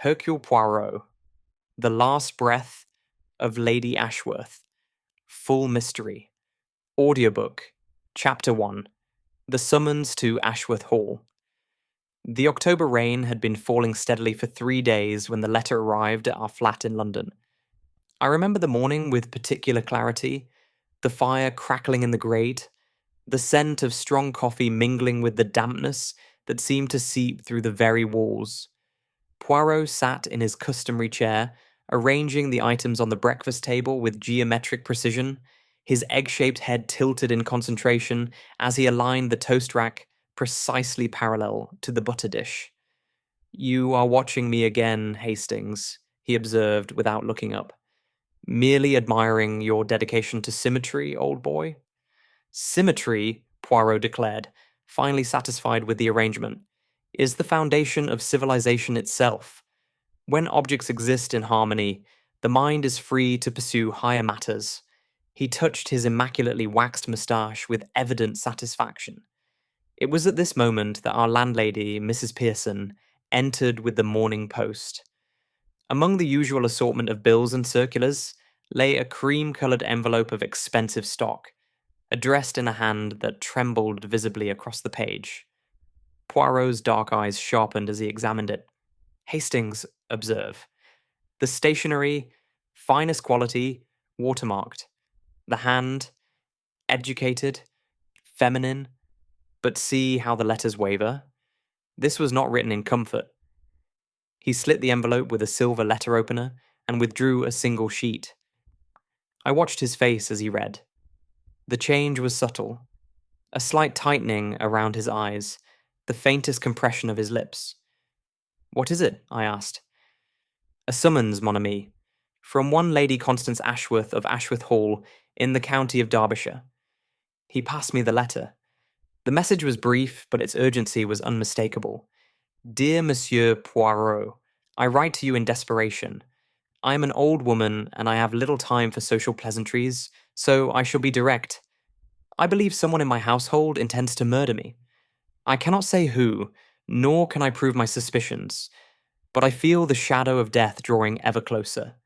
Hercule Poirot, The Last Breath of Lady Ashworth, Full Mystery, Audiobook, Chapter 1, The Summons to Ashworth Hall. The October rain had been falling steadily for 3 days when the letter arrived at our flat in London. I remember the morning with particular clarity, the fire crackling in the grate, the scent of strong coffee mingling with the dampness that seemed to seep through the very walls. Poirot sat in his customary chair, arranging the items on the breakfast table with geometric precision, his egg-shaped head tilted in concentration as he aligned the toast rack precisely parallel to the butter dish. "You are watching me again, Hastings," he observed without looking up. "Merely admiring your dedication to symmetry, old boy?" "Symmetry," Poirot declared, finally satisfied with the arrangement, "is the foundation of civilization itself. When objects exist in harmony, the mind is free to pursue higher matters." He touched his immaculately waxed moustache with evident satisfaction. It was at this moment that our landlady, Mrs. Pearson, entered with the morning post. Among the usual assortment of bills and circulars lay a cream-coloured envelope of expensive stock, addressed in a hand that trembled visibly across the page. Poirot's dark eyes sharpened as he examined it. "Hastings, observe. The stationery, finest quality, watermarked. The hand, educated, feminine, but see how the letters waver. This was not written in comfort." He slit the envelope with a silver letter opener and withdrew a single sheet. I watched his face as he read. The change was subtle. A slight tightening around his eyes, the faintest compression of his lips. "What is it?" I asked. "A summons, mon ami, from one Lady Constance Ashworth of Ashworth Hall in the county of Derbyshire." He passed me the letter. The message was brief, but its urgency was unmistakable. "Dear Monsieur Poirot, I write to you in desperation. I am an old woman, and I have little time for social pleasantries, so I shall be direct. I believe someone in my household intends to murder me. I cannot say who, nor can I prove my suspicions, but I feel the shadow of death drawing ever closer.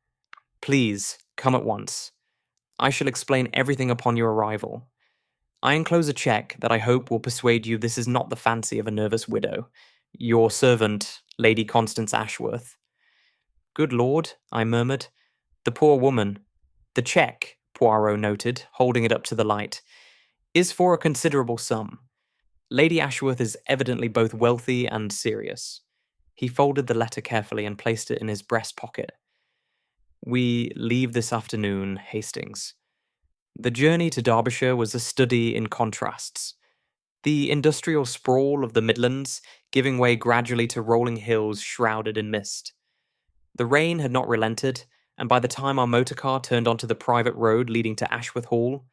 Please, come at once. I shall explain everything upon your arrival. I enclose a cheque that I hope will persuade you this is not the fancy of a nervous widow. Your servant, Lady Constance Ashworth." "Good Lord," I murmured. "The poor woman." "The cheque," Poirot noted, holding it up to the light, "is for a considerable sum. Lady Ashworth is evidently both wealthy and serious." He folded the letter carefully and placed it in his breast pocket. "We leave this afternoon, Hastings." The journey to Derbyshire was a study in contrasts. The industrial sprawl of the Midlands giving way gradually to rolling hills shrouded in mist. The rain had not relented, and by the time our motor car turned onto the private road leading to Ashworth Hall,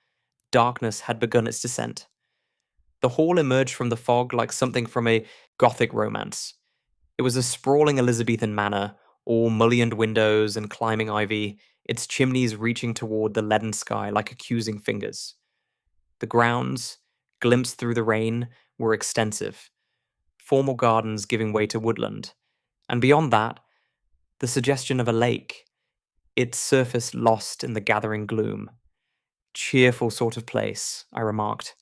darkness had begun its descent. The hall emerged from the fog like something from a Gothic romance. It was a sprawling Elizabethan manor, all mullioned windows and climbing ivy, its chimneys reaching toward the leaden sky like accusing fingers. The grounds, glimpsed through the rain, were extensive, formal gardens giving way to woodland, and beyond that, the suggestion of a lake, its surface lost in the gathering gloom. "Cheerful sort of place," I remarked.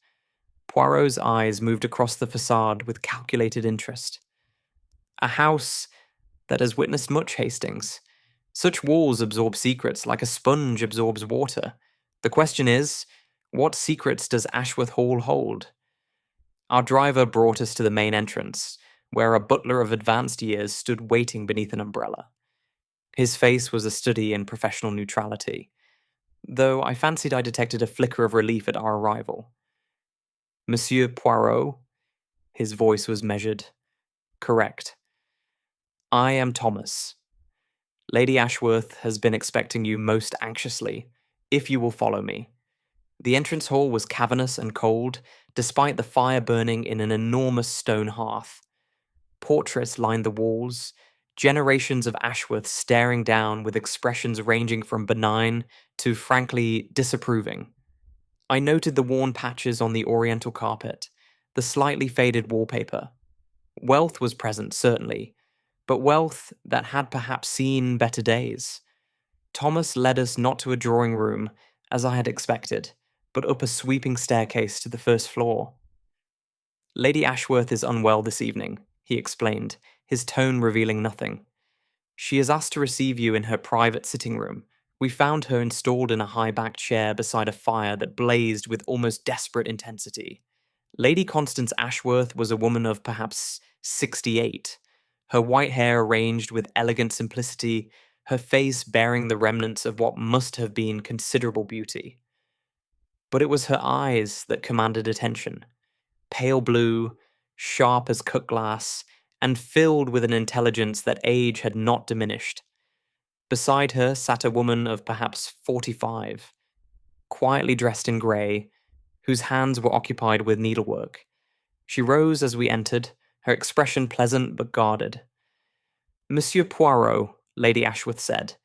Poirot's eyes moved across the facade with calculated interest. "A house that has witnessed much, Hastings. Such walls absorb secrets like a sponge absorbs water. The question is, what secrets does Ashworth Hall hold?" Our driver brought us to the main entrance, where a butler of advanced years stood waiting beneath an umbrella. His face was a study in professional neutrality, though I fancied I detected a flicker of relief at our arrival. "Monsieur Poirot?" His voice was measured. "Correct. I am Thomas. Lady Ashworth has been expecting you most anxiously, if you will follow me." The entrance hall was cavernous and cold, despite the fire burning in an enormous stone hearth. Portraits lined the walls, generations of Ashworth staring down with expressions ranging from benign to frankly disapproving. I noted the worn patches on the oriental carpet, the slightly faded wallpaper. Wealth was present, certainly, but wealth that had perhaps seen better days. Thomas led us not to a drawing room, as I had expected, but up a sweeping staircase to the first floor. Lady Ashworth is unwell this evening, he explained, his tone revealing nothing. She has asked to receive you in her private sitting room. We found her installed in a high-backed chair beside a fire that blazed with almost desperate intensity. Lady Constance Ashworth was a woman of perhaps 68, her white hair arranged with elegant simplicity, her face bearing the remnants of what must have been considerable beauty. But it was her eyes that commanded attention. Pale blue, sharp as cut glass, and filled with an intelligence that age had not diminished. Beside her sat a woman of perhaps 45, quietly dressed in grey, whose hands were occupied with needlework. She rose as we entered, her expression pleasant but guarded. Monsieur Poirot, Lady Ashworth said,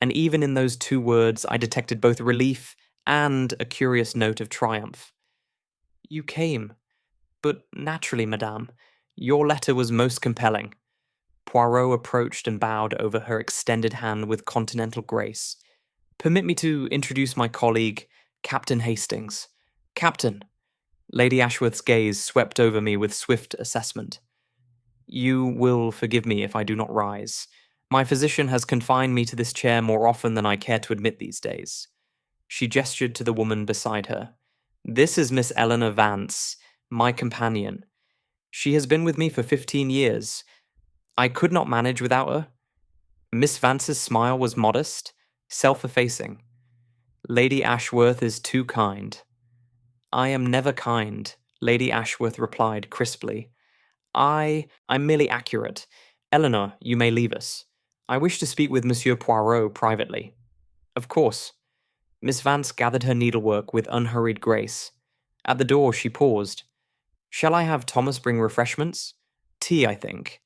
and even in those two words I detected both relief and a curious note of triumph. You came. But naturally, madame, your letter was most compelling. Poirot approached and bowed over her extended hand with continental grace. Permit me to introduce my colleague, Captain Hastings. Captain. Lady Ashworth's gaze swept over me with swift assessment. You will forgive me if I do not rise. My physician has confined me to this chair more often than I care to admit these days. She gestured to the woman beside her. This is Miss Eleanor Vance, my companion. She has been with me for 15 years. I could not manage without her. Miss Vance's smile was modest, self-effacing. Lady Ashworth is too kind. I am never kind, Lady Ashworth replied crisply. I'm merely accurate. Eleanor, you may leave us. I wish to speak with Monsieur Poirot privately. Of course. Miss Vance gathered her needlework with unhurried grace. At the door she paused. Shall I have Thomas bring refreshments? Tea, I think.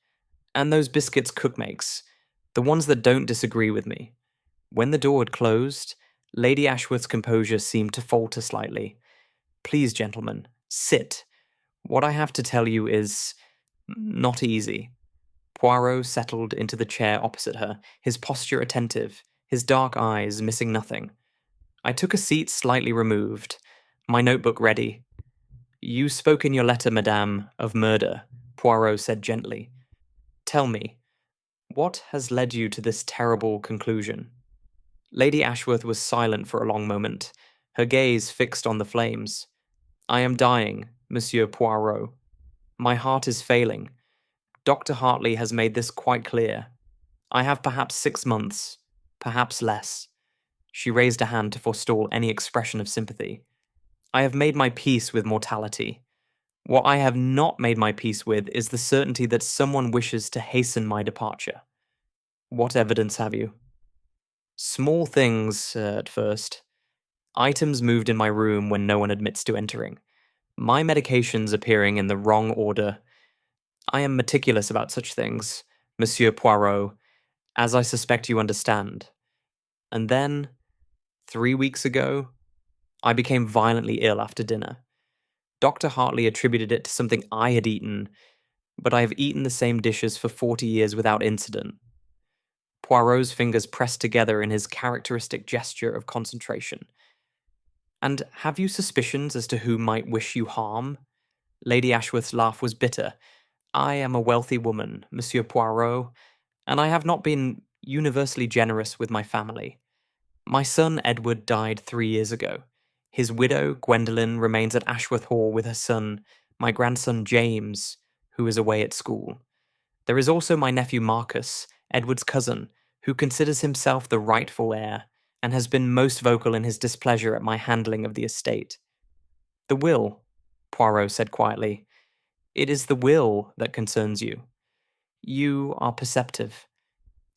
And those biscuits cook makes. The ones that don't disagree with me. When the door had closed, Lady Ashworth's composure seemed to falter slightly. Please, gentlemen, sit. What I have to tell you is not easy. Poirot settled into the chair opposite her, his posture attentive, his dark eyes missing nothing. I took a seat slightly removed, my notebook ready. You spoke in your letter, madame, of murder, Poirot said gently. Tell me, what has led you to this terrible conclusion? Lady Ashworth was silent for a long moment, her gaze fixed on the flames. I am dying, Monsieur Poirot. My heart is failing. Dr. Hartley has made this quite clear. I have perhaps 6 months, perhaps less. She raised a hand to forestall any expression of sympathy. I have made my peace with mortality. What I have not made my peace with is the certainty that someone wishes to hasten my departure. What evidence have you? Small things, at first. Items moved in my room when no one admits to entering. My medications appearing in the wrong order. I am meticulous about such things, Monsieur Poirot, as I suspect you understand. And then, 3 weeks ago, I became violently ill after dinner. Dr. Hartley attributed it to something I had eaten, but I have eaten the same dishes for 40 years without incident. Poirot's fingers pressed together in his characteristic gesture of concentration. And have you suspicions as to who might wish you harm? Lady Ashworth's laugh was bitter. I am a wealthy woman, Monsieur Poirot, and I have not been universally generous with my family. My son Edward died 3 years ago. His widow, Gwendolen, remains at Ashworth Hall with her son, my grandson James, who is away at school. There is also my nephew Marcus, Edward's cousin, who considers himself the rightful heir, and has been most vocal in his displeasure at my handling of the estate. The will, Poirot said quietly. It is the will that concerns you. You are perceptive.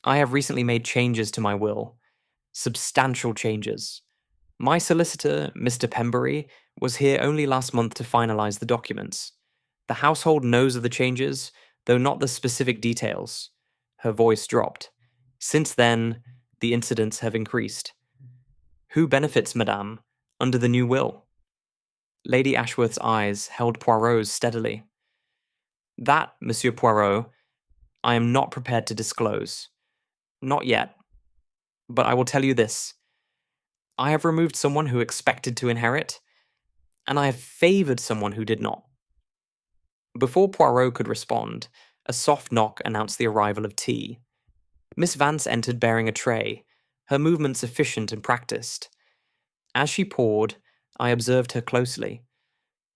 I have recently made changes to my will. Substantial changes. My solicitor, Mr. Pembury, was here only last month to finalize the documents. The household knows of the changes, though not the specific details. Her voice dropped. Since then, the incidents have increased. Who benefits, madame, under the new will? Lady Ashworth's eyes held Poirot's steadily. That, Monsieur Poirot, I am not prepared to disclose. Not yet. But I will tell you this. I have removed someone who expected to inherit, and I have favoured someone who did not. Before Poirot could respond, a soft knock announced the arrival of tea. Miss Vance entered bearing a tray, her movements efficient and practiced. As she poured, I observed her closely.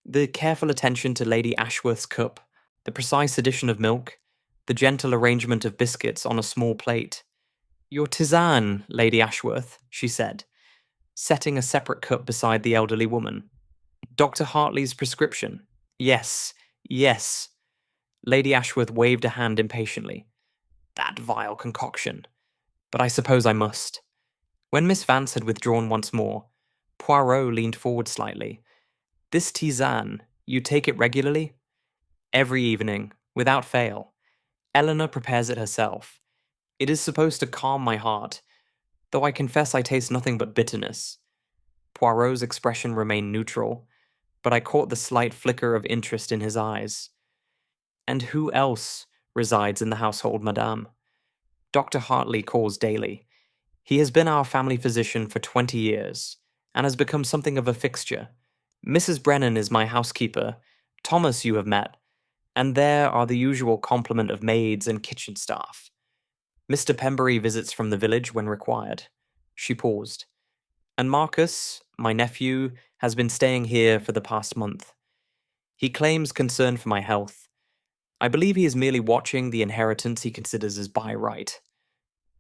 The careful attention to Lady Ashworth's cup, the precise addition of milk, the gentle arrangement of biscuits on a small plate. "Your tisane, Lady Ashworth," she said, setting a separate cup beside the elderly woman. "Dr. Hartley's prescription. Yes, yes." Lady Ashworth waved a hand impatiently. "That vile concoction. But I suppose I must." When Miss Vance had withdrawn once more, Poirot leaned forward slightly. "This tisane, you take it regularly?" "Every evening, without fail. Eleanor prepares it herself. It is supposed to calm my heart, though I confess I taste nothing but bitterness." Poirot's expression remained neutral, but I caught the slight flicker of interest in his eyes. "And who else resides in the household, madame?" "Dr. Hartley calls daily. He has been our family physician for 20 years, and has become something of a fixture. Mrs. Brennan is my housekeeper. Thomas you have met, and there are the usual complement of maids and kitchen staff. Mr. Pembury visits from the village when required." She paused. "And Marcus, my nephew, has been staying here for the past month. He claims concern for my health. I believe he is merely watching the inheritance he considers as by right."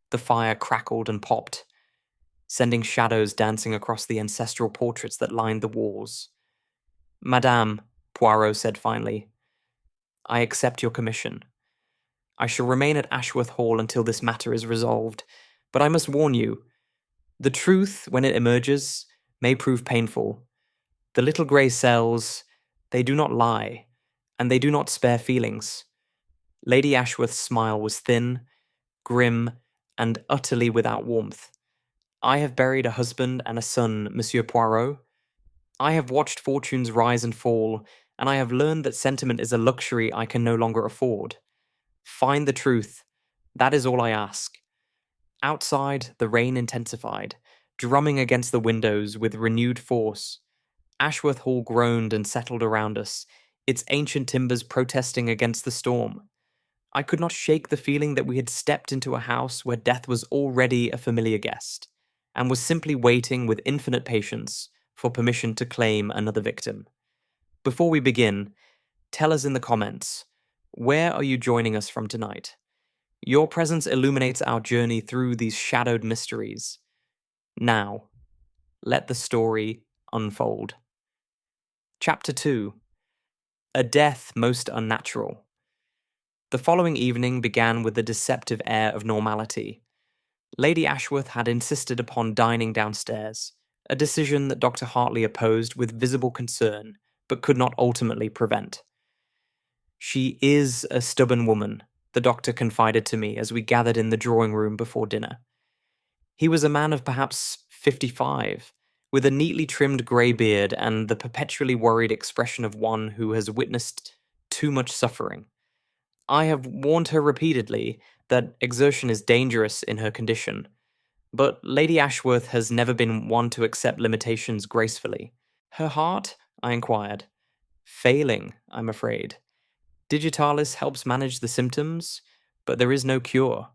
The fire crackled and popped, sending shadows dancing across the ancestral portraits that lined the walls. "Madame," Poirot said finally, "I accept your commission. I shall remain at Ashworth Hall until this matter is resolved, but I must warn you, the truth, when it emerges, may prove painful. The little grey cells, they do not lie, and they do not spare feelings." Lady Ashworth's smile was thin, grim, and utterly without warmth. "I have buried a husband and a son, Monsieur Poirot. I have watched fortunes rise and fall, and I have learned that sentiment is a luxury I can no longer afford. Find the truth. That is all I ask." Outside, the rain intensified, drumming against the windows with renewed force. Ashworth Hall groaned and settled around us, its ancient timbers protesting against the storm. I could not shake the feeling that we had stepped into a house where death was already a familiar guest, and was simply waiting with infinite patience for permission to claim another victim. Before we begin, tell us in the comments, where are you joining us from tonight? Your presence illuminates our journey through these shadowed mysteries. Now, let the story unfold. Chapter 2. A Death Most Unnatural. The following evening began with the deceptive air of normality. Lady Ashworth had insisted upon dining downstairs, a decision that Dr. Hartley opposed with visible concern, but could not ultimately prevent. "She is a stubborn woman," the doctor confided to me as we gathered in the drawing room before dinner. He was a man of perhaps 55, with a neatly trimmed grey beard and the perpetually worried expression of one who has witnessed too much suffering. I have warned her repeatedly that exertion is dangerous in her condition, but Lady Ashworth has never been one to accept limitations gracefully. "Her heart?" I inquired. "Failing, I'm afraid. Digitalis helps manage the symptoms, but there is no cure."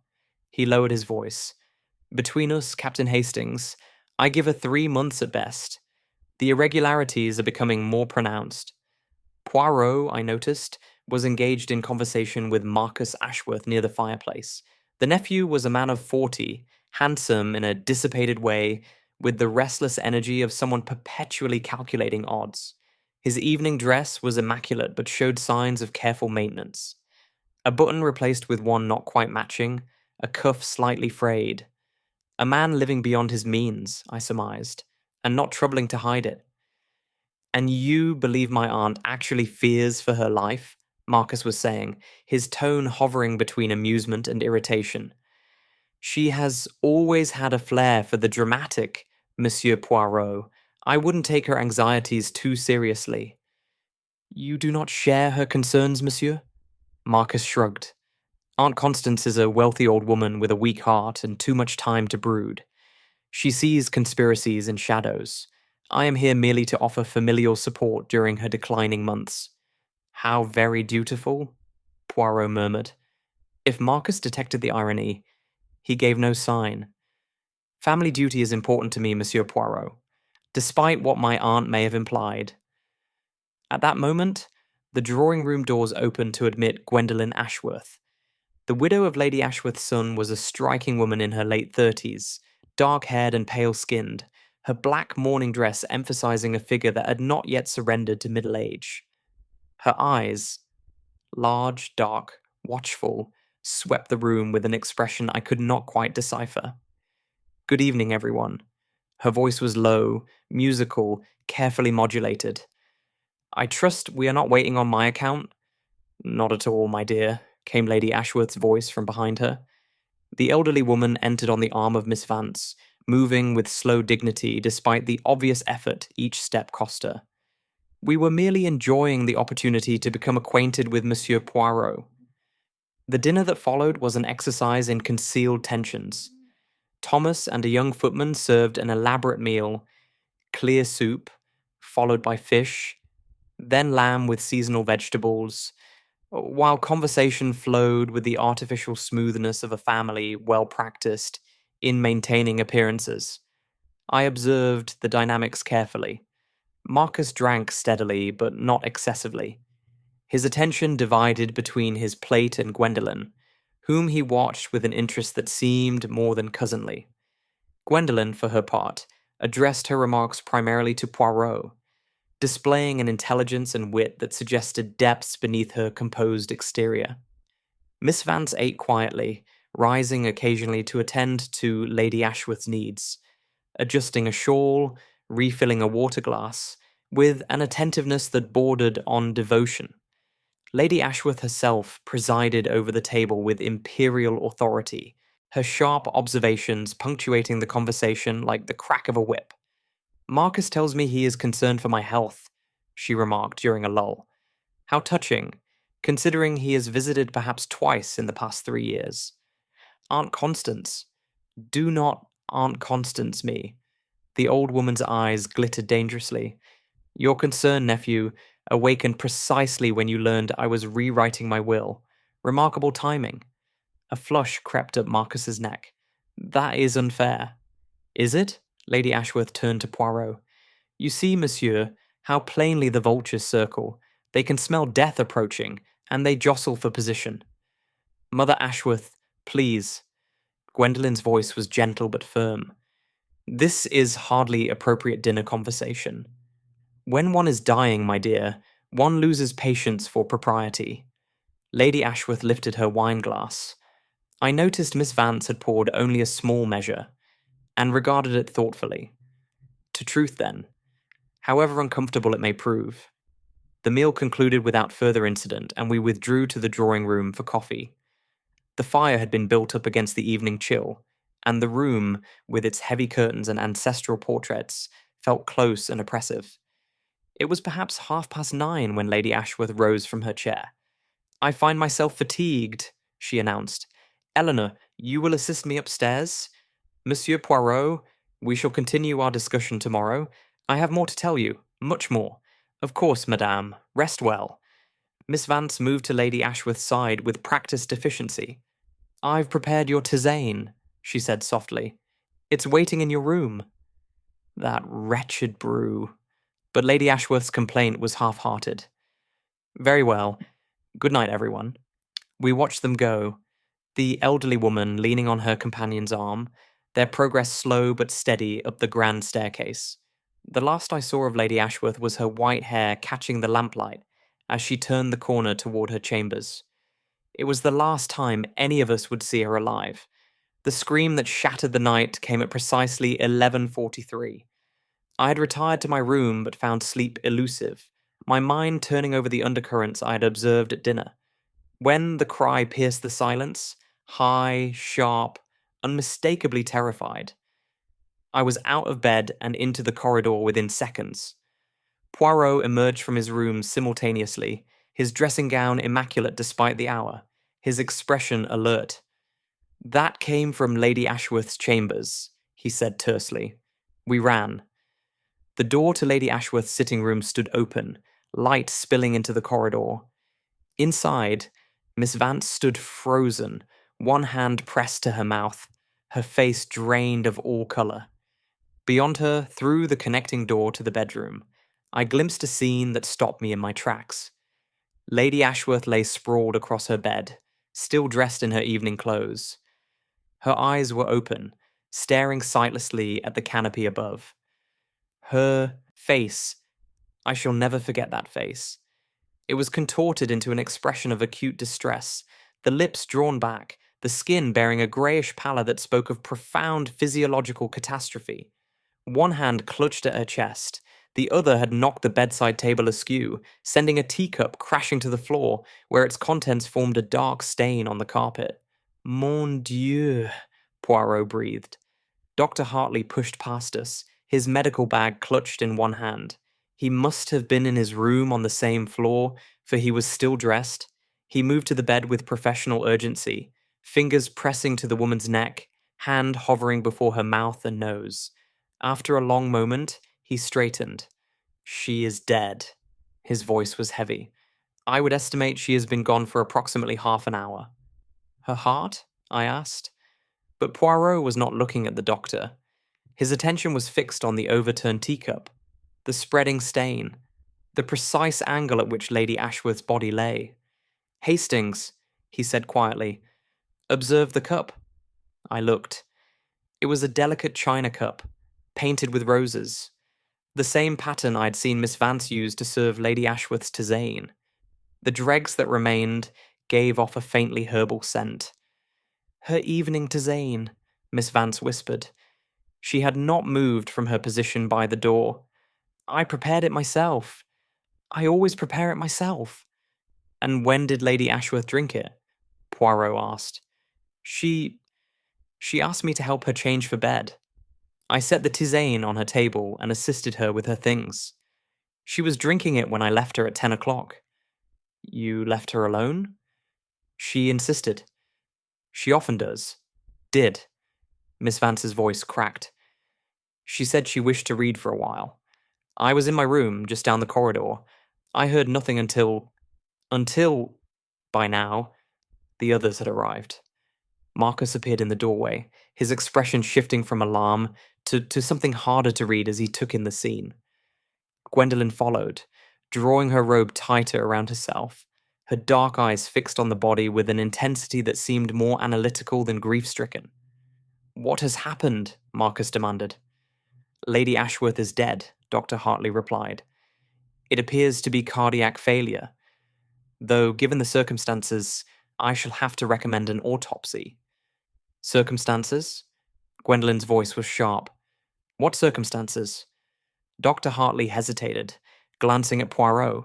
He lowered his voice. "Between us, Captain Hastings, I give her 3 months at best. The irregularities are becoming more pronounced." Poirot, I noticed, was engaged in conversation with Marcus Ashworth near the fireplace. The nephew was a man of 40, handsome in a dissipated way, with the restless energy of someone perpetually calculating odds. His evening dress was immaculate but showed signs of careful maintenance. A button replaced with one not quite matching, a cuff slightly frayed. A man living beyond his means, I surmised, and not troubling to hide it. "And you believe my aunt actually fears for her life?" Marcus was saying, his tone hovering between amusement and irritation. "She has always had a flair for the dramatic, Monsieur Poirot. I wouldn't take her anxieties too seriously." "You do not share her concerns, monsieur?" Marcus shrugged. Aunt Constance is a wealthy old woman with a weak heart and too much time to brood. She sees conspiracies in shadows. I am here merely to offer familial support during her declining months. How very dutiful, Poirot murmured. If Marcus detected the irony, he gave no sign. Family duty is important to me, Monsieur Poirot, despite what my aunt may have implied. At that moment, the drawing room doors opened to admit Gwendolen Ashworth. The widow of Lady Ashworth's son was a striking woman in her late 30s, dark-haired and pale-skinned, her black mourning dress emphasizing a figure that had not yet surrendered to middle age. Her eyes, large, dark, watchful, swept the room with an expression I could not quite decipher. Good evening, everyone. Her voice was low, musical, carefully modulated. I trust we are not waiting on my account? Not at all, my dear, came Lady Ashworth's voice from behind her. The elderly woman entered on the arm of Miss Vance, moving with slow dignity despite the obvious effort each step cost her. We were merely enjoying the opportunity to become acquainted with Monsieur Poirot. The dinner that followed was an exercise in concealed tensions. Thomas and a young footman served an elaborate meal, clear soup, followed by fish, then lamb with seasonal vegetables, while conversation flowed with the artificial smoothness of a family well practiced in maintaining appearances. I observed the dynamics carefully. Marcus drank steadily, but not excessively. His attention divided between his plate and Gwendolen, whom he watched with an interest that seemed more than cousinly. Gwendolen, for her part, addressed her remarks primarily to Poirot, displaying an intelligence and wit that suggested depths beneath her composed exterior. Miss Vance ate quietly, rising occasionally to attend to Lady Ashworth's needs, adjusting a shawl, refilling a water glass, with an attentiveness that bordered on devotion. Lady Ashworth herself presided over the table with imperial authority, her sharp observations punctuating the conversation like the crack of a whip. Marcus tells me he is concerned for my health, she remarked during a lull. How touching, considering he has visited perhaps twice in the past 3 years. Aunt Constance. Do not Aunt Constance me. The old woman's eyes glittered dangerously. Your concern, nephew, awakened precisely when you learned I was rewriting my will. Remarkable timing. A flush crept up Marcus's neck. That is unfair. Is it? Lady Ashworth turned to Poirot. You see, monsieur, how plainly the vultures circle. They can smell death approaching, and they jostle for position. Mother Ashworth, please. Gwendolen's voice was gentle but firm. This is hardly appropriate dinner conversation. When one is dying, my dear, one loses patience for propriety. Lady Ashworth lifted her wine glass. I noticed Miss Vance had poured only a small measure, and regarded it thoughtfully. To truth, then, however uncomfortable it may prove. The meal concluded without further incident, and we withdrew to the drawing room for coffee. The fire had been built up against the evening chill, and the room, with its heavy curtains and ancestral portraits, felt close and oppressive. It was perhaps 9:30 when Lady Ashworth rose from her chair. I find myself fatigued, she announced. Eleanor, you will assist me upstairs? Monsieur Poirot, we shall continue our discussion tomorrow. I have more to tell you, much more. Of course, madame, rest well. Miss Vance moved to Lady Ashworth's side with practiced efficiency. I've prepared your tisane, she said softly. It's waiting in your room. That wretched brew. But Lady Ashworth's complaint was half-hearted. Very well. Good night, everyone. We watched them go, the elderly woman leaning on her companion's arm, their progress slow but steady up the grand staircase. The last I saw of Lady Ashworth was her white hair catching the lamplight as she turned the corner toward her chambers. It was the last time any of us would see her alive. The scream that shattered the night came at precisely 11:43. I had retired to my room but found sleep elusive, my mind turning over the undercurrents I had observed at dinner. When the cry pierced the silence, high, sharp, unmistakably terrified, I was out of bed and into the corridor within seconds. Poirot emerged from his room simultaneously, his dressing gown immaculate despite the hour, his expression alert. "That came from Lady Ashworth's chambers," he said tersely. We ran. The door to Lady Ashworth's sitting room stood open, light spilling into the corridor. Inside, Miss Vance stood frozen, one hand pressed to her mouth, her face drained of all colour. Beyond her, through the connecting door to the bedroom, I glimpsed a scene that stopped me in my tracks. Lady Ashworth lay sprawled across her bed, still dressed in her evening clothes. Her eyes were open, staring sightlessly at the canopy above. Her face, I shall never forget that face. It was contorted into an expression of acute distress, the lips drawn back, the skin bearing a greyish pallor that spoke of profound physiological catastrophe. One hand clutched at her chest, the other had knocked the bedside table askew, sending a teacup crashing to the floor, where its contents formed a dark stain on the carpet. "Mon Dieu," Poirot breathed. Dr. Hartley pushed past us, his medical bag clutched in one hand. He must have been in his room on the same floor, for he was still dressed. He moved to the bed with professional urgency, fingers pressing to the woman's neck, hand hovering before her mouth and nose. After a long moment, he straightened. "She is dead." His voice was heavy. "I would estimate she has been gone for approximately half an hour." "Her heart?" I asked. But Poirot was not looking at the doctor. His attention was fixed on the overturned teacup, the spreading stain, the precise angle at which Lady Ashworth's body lay. "Hastings," he said quietly, "observe the cup." I looked. It was a delicate china cup, painted with roses, the same pattern I'd seen Miss Vance use to serve Lady Ashworth's tisane. The dregs that remained gave off a faintly herbal scent. "Her evening tisane," Miss Vance whispered. She had not moved from her position by the door. "I prepared it myself. I always prepare it myself." "And when did Lady Ashworth drink it?" Poirot asked. She asked me to help her change for bed. I set the tisane on her table and assisted her with her things. She was drinking it when I left her at 10 o'clock. "You left her alone?" "She insisted. She often does. Did." Miss Vance's voice cracked. "She said she wished to read for a while. I was in my room, just down the corridor. I heard nothing until, by now, the others had arrived." Marcus appeared in the doorway, his expression shifting from alarm to something harder to read as he took in the scene. Gwendolen followed, drawing her robe tighter around herself, her dark eyes fixed on the body with an intensity that seemed more analytical than grief-stricken. "What has happened?" Marcus demanded. "Lady Ashworth is dead," Dr. Hartley replied. "It appears to be cardiac failure, though given the circumstances, I shall have to recommend an autopsy." "Circumstances?" Gwendolen's voice was sharp. "What circumstances?" Dr. Hartley hesitated, glancing at Poirot.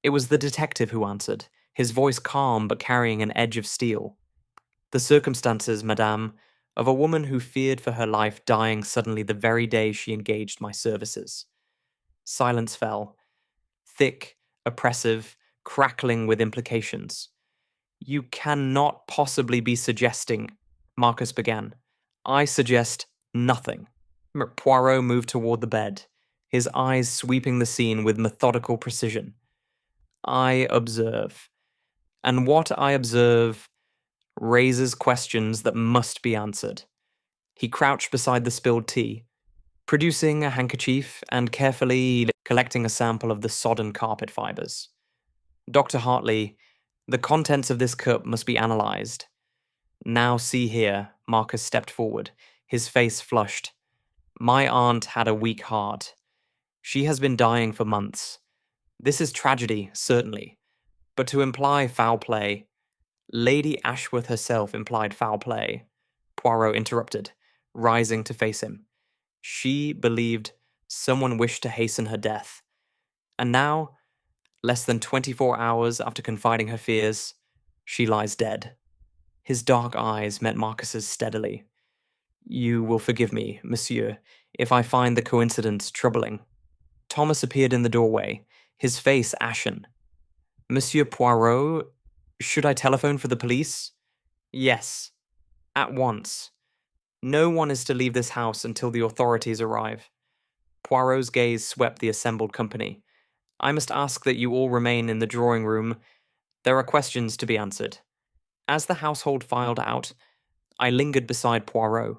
It was the detective who answered, his voice calm but carrying an edge of steel. "The circumstances, madame, of a woman who feared for her life dying suddenly the very day she engaged my services." Silence fell, thick, oppressive, crackling with implications. "You cannot possibly be suggesting," Marcus began. "I suggest nothing." Poirot moved toward the bed, his eyes sweeping the scene with methodical precision. "I observe. And what I observe raises questions that must be answered." He crouched beside the spilled tea, producing a handkerchief and carefully collecting a sample of the sodden carpet fibers. "Dr. Hartley, the contents of this cup must be analyzed. Now see here," Marcus stepped forward, his face flushed. "My aunt had a weak heart. She has been dying for months. This is tragedy, certainly, but to imply foul play—" "Lady Ashworth herself implied foul play," Poirot interrupted, rising to face him. "She believed someone wished to hasten her death. And now, less than 24 hours after confiding her fears, she lies dead." His dark eyes met Marcus's steadily. "You will forgive me, monsieur, if I find the coincidence troubling." Thomas appeared in the doorway, his face ashen. "Monsieur Poirot, Should I telephone for the police? Yes, at once. No one is to leave this house until the authorities arrive. Poirot's gaze swept the assembled company. I must ask that you all remain in the drawing room. There are questions to be answered. As the household filed out, I lingered beside Poirot.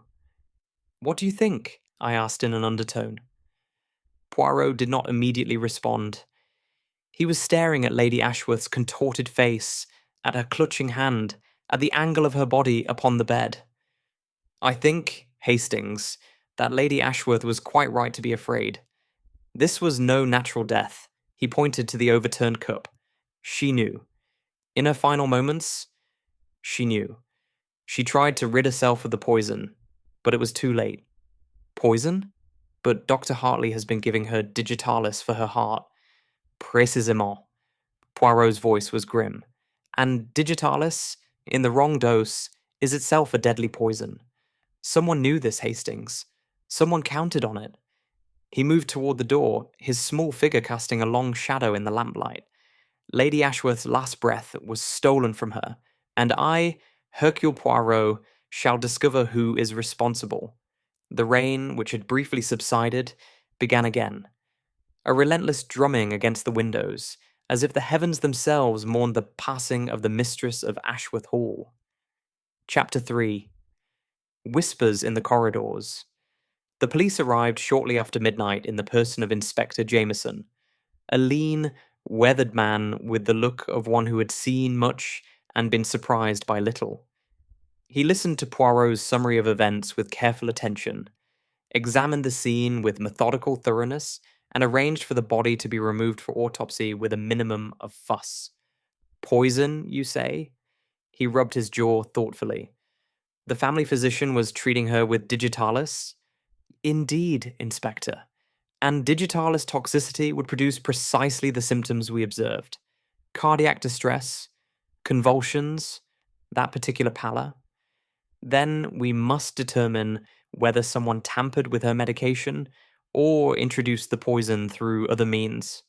What do you think? I asked in an undertone. Poirot did not immediately respond. He was staring at Lady Ashworth's contorted face, at her clutching hand, at the angle of her body upon the bed. I think, Hastings, that Lady Ashworth was quite right to be afraid. This was no natural death. He pointed to the overturned cup. She knew. In her final moments, she knew. She tried to rid herself of the poison, but it was too late. Poison? But Dr. Hartley has been giving her digitalis for her heart. Précisément. Poirot's voice was grim. And digitalis, in the wrong dose, is itself a deadly poison. Someone knew this, Hastings. Someone counted on it. He moved toward the door, his small figure casting a long shadow in the lamplight. Lady Ashworth's last breath was stolen from her, and I, Hercule Poirot, shall discover who is responsible. The rain, which had briefly subsided, began again. A relentless drumming against the windows, as if the heavens themselves mourned the passing of the mistress of Ashworth Hall. Chapter 3. Whispers in the corridors. The police arrived shortly after midnight in the person of Inspector Jameson, a lean, weathered man with the look of one who had seen much and been surprised by little. He listened to Poirot's summary of events with careful attention, examined the scene with methodical thoroughness, and arranged for the body to be removed for autopsy with a minimum of fuss. Poison, you say? He rubbed his jaw thoughtfully. The family physician was treating her with digitalis? Indeed, Inspector. And digitalis toxicity would produce precisely the symptoms we observed. Cardiac distress, convulsions, that particular pallor. Then we must determine whether someone tampered with her medication or introduced the poison through other means.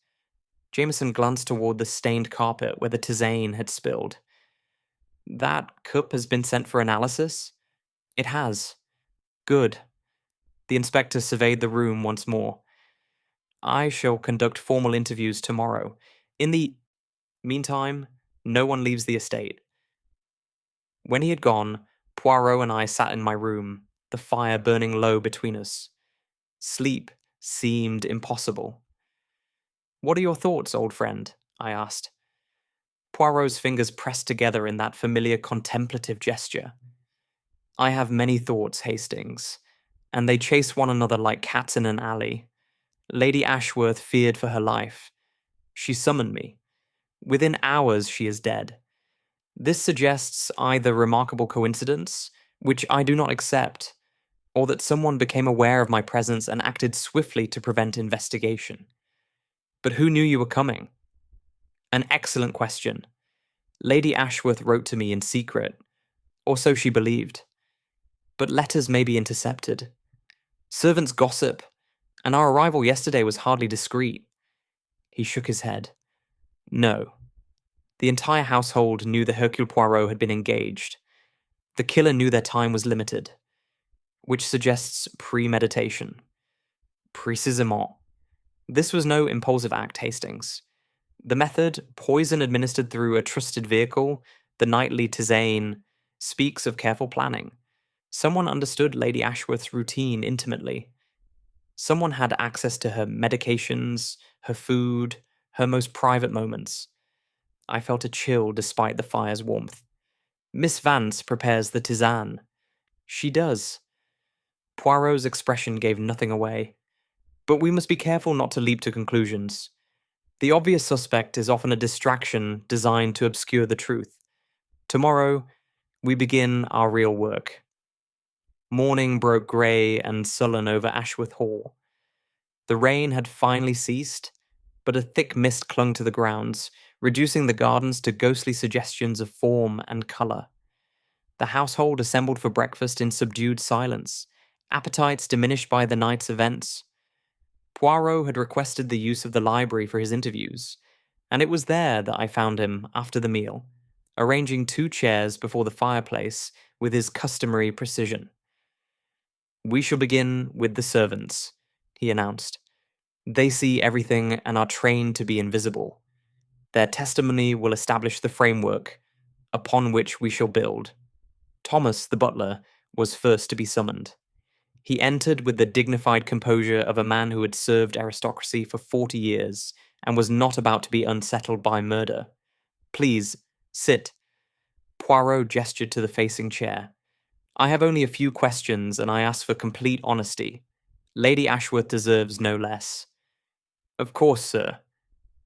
Jameson glanced toward the stained carpet where the tisane had spilled. That cup has been sent for analysis? It has. Good. The inspector surveyed the room once more. I shall conduct formal interviews tomorrow. In the meantime, no one leaves the estate. When he had gone, Poirot and I sat in my room, the fire burning low between us. Sleep seemed impossible. What are your thoughts, old friend? I asked. Poirot's fingers pressed together in that familiar contemplative gesture. I have many thoughts, Hastings, and they chase one another like cats in an alley. Lady Ashworth feared for her life. She summoned me. Within hours she is dead. This suggests either remarkable coincidence, which I do not accept, or that someone became aware of my presence and acted swiftly to prevent investigation. But who knew you were coming? An excellent question. Lady Ashworth wrote to me in secret, or so she believed. But letters may be intercepted. Servants gossip, and our arrival yesterday was hardly discreet. He shook his head. No. The entire household knew that Hercule Poirot had been engaged. The killer knew their time was limited, which suggests premeditation. Précisément. This was no impulsive act, Hastings. The method, poison administered through a trusted vehicle, the nightly tisane, speaks of careful planning. Someone understood Lady Ashworth's routine intimately. Someone had access to her medications, her food, her most private moments. I felt a chill despite the fire's warmth. Miss Vance prepares the tisane. She does. Poirot's expression gave nothing away. But we must be careful not to leap to conclusions. The obvious suspect is often a distraction designed to obscure the truth. Tomorrow, we begin our real work. Morning broke grey and sullen over Ashworth Hall. The rain had finally ceased, but a thick mist clung to the grounds, reducing the gardens to ghostly suggestions of form and colour. The household assembled for breakfast in subdued silence, appetites diminished by the night's events. Poirot had requested the use of the library for his interviews, and it was there that I found him after the meal, arranging 2 chairs before the fireplace with his customary precision. "We shall begin with the servants," he announced. "They see everything and are trained to be invisible. Their testimony will establish the framework upon which we shall build." Thomas, the butler, was first to be summoned. He entered with the dignified composure of a man who had served aristocracy for 40 years and was not about to be unsettled by murder. "Please, sit." Poirot gestured to the facing chair. "I have only a few questions, and I ask for complete honesty. Lady Ashworth deserves no less." "Of course, sir."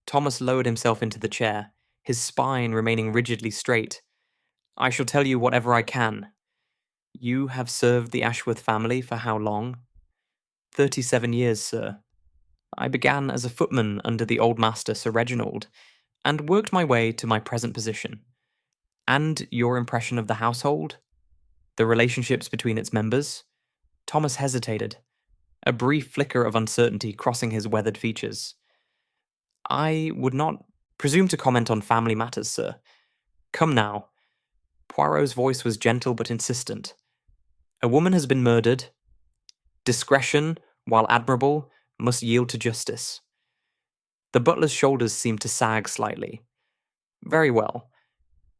Thomas lowered himself into the chair, his spine remaining rigidly straight. "I shall tell you whatever I can." "You have served the Ashworth family for how long?" 37 years, sir. I began as a footman under the old master, Sir Reginald, and worked my way to my present position." "And your impression of the household? The relationships between its members?" Thomas hesitated, a brief flicker of uncertainty crossing his weathered features. "I would not presume to comment on family matters, sir. Come now." Poirot's voice was gentle but insistent. "A woman has been murdered. Discretion, while admirable, must yield to justice." The butler's shoulders seemed to sag slightly. "Very well.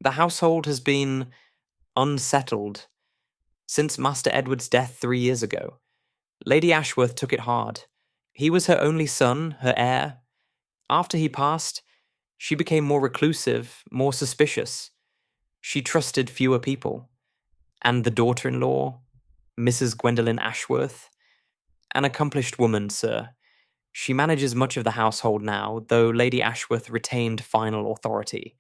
The household has been unsettled since Master Edward's death 3 years ago. Lady Ashworth took it hard. He was her only son, her heir. After he passed, she became more reclusive, more suspicious. She trusted fewer people. And the daughter-in-law, Mrs. Gwendolen Ashworth, an accomplished woman, sir. She manages much of the household now, though Lady Ashworth retained final authority.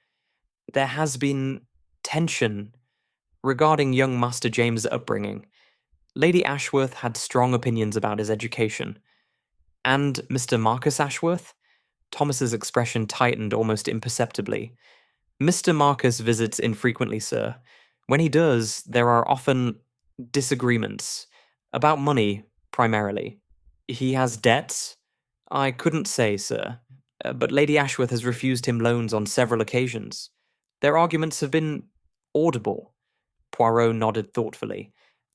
There has been tension regarding young Master James's upbringing. Lady Ashworth had strong opinions about his education. And Mr. Marcus Ashworth?" Thomas's expression tightened almost imperceptibly. "Mr. Marcus visits infrequently, sir. When he does, there are often disagreements. About money, primarily." "He has debts?" "I couldn't say, sir. But Lady Ashworth has refused him loans on several occasions. Their arguments have been audible." Poirot nodded thoughtfully.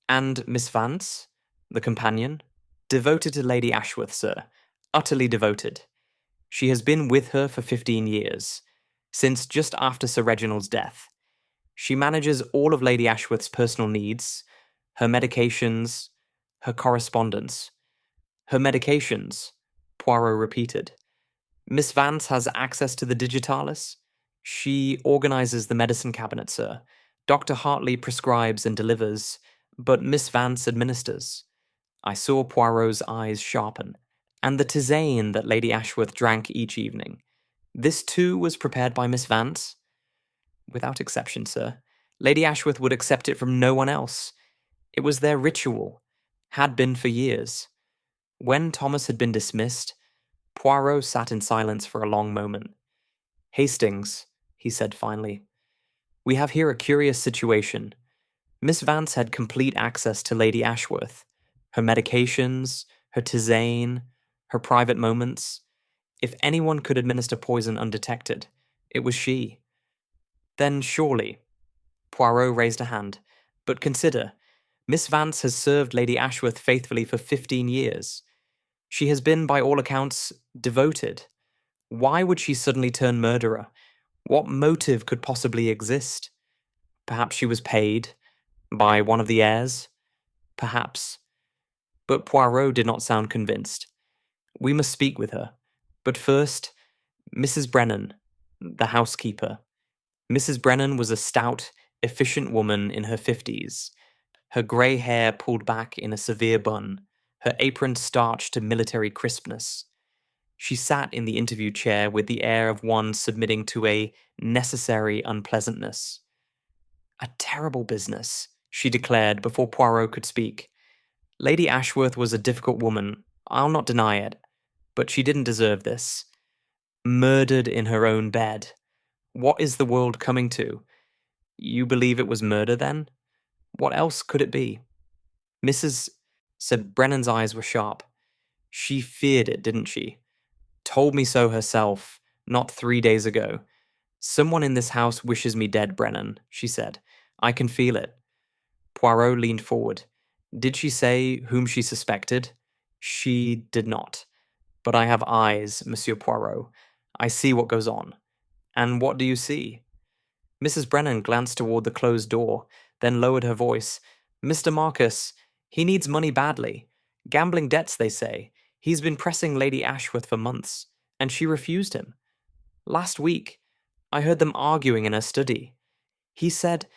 "And Miss Vance, the companion?" "Devoted to Lady Ashworth, sir. Utterly devoted. She has been with her for 15 years, since just after Sir Reginald's death. She manages all of Lady Ashworth's personal needs, her medications, her correspondence." "Her medications," Poirot repeated. "Miss Vance has access to the digitalis?" "She organizes the medicine cabinet, sir. Dr. Hartley prescribes and delivers, but Miss Vance administers." I saw Poirot's eyes sharpen. "And the tisane that Lady Ashworth drank each evening. This too was prepared by Miss Vance?" "Without exception, sir. Lady Ashworth would accept it from no one else. It was their ritual. Had been for years." When Thomas had been dismissed, Poirot sat in silence for a long moment. "Hastings," he said finally, "we have here a curious situation. Miss Vance had complete access to Lady Ashworth, her medications, her tisane, her private moments. If anyone could administer poison undetected, it was she. Then surely—" Poirot raised a hand. "But consider, Miss Vance has served Lady Ashworth faithfully for 15 years. She has been, by all accounts, devoted. Why would she suddenly turn murderer? What motive could possibly exist? Perhaps she was paid by one of the heirs? Perhaps." But Poirot did not sound convinced. "We must speak with her. But first, Mrs. Brennan, the housekeeper." Mrs. Brennan was a stout, efficient woman in her 50s, her grey hair pulled back in a severe bun, her apron starched to military crispness. She sat in the interview chair with the air of one submitting to a necessary unpleasantness. "A terrible business," she declared before Poirot could speak. "Lady Ashworth was a difficult woman, I'll not deny it, but she didn't deserve this. Murdered in her own bed. What is the world coming to? You believe it was murder, then? What else could it be?" Mrs. said Brennan's eyes were sharp. "She feared it, didn't she? Told me so herself, not 3 days ago. "Someone in this house wishes me dead, Brennan," she said. "I can feel it." Poirot leaned forward. "Did she say whom she suspected?" "She did not. But I have eyes, Monsieur Poirot. I see what goes on." "And what do you see?" Mrs. Brennan glanced toward the closed door, then lowered her voice. "Mr. Marcus, he needs money badly. Gambling debts, they say. He's been pressing Lady Ashworth for months, and she refused him. Last week, I heard them arguing in her study. He said—"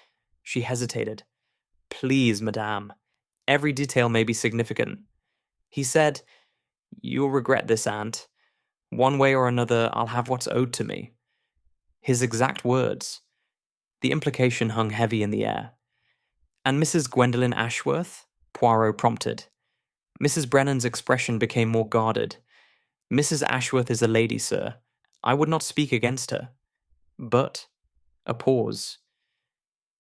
She hesitated. "Please, madame. Every detail may be significant. He said, 'You'll regret this, aunt. One way or another, I'll have what's owed to me.' His exact words." The implication hung heavy in the air. "And Mrs. Gwendolen Ashworth?" Poirot prompted. Mrs. Brennan's expression became more guarded. "Mrs. Ashworth is a lady, sir. I would not speak against her. But—" A pause.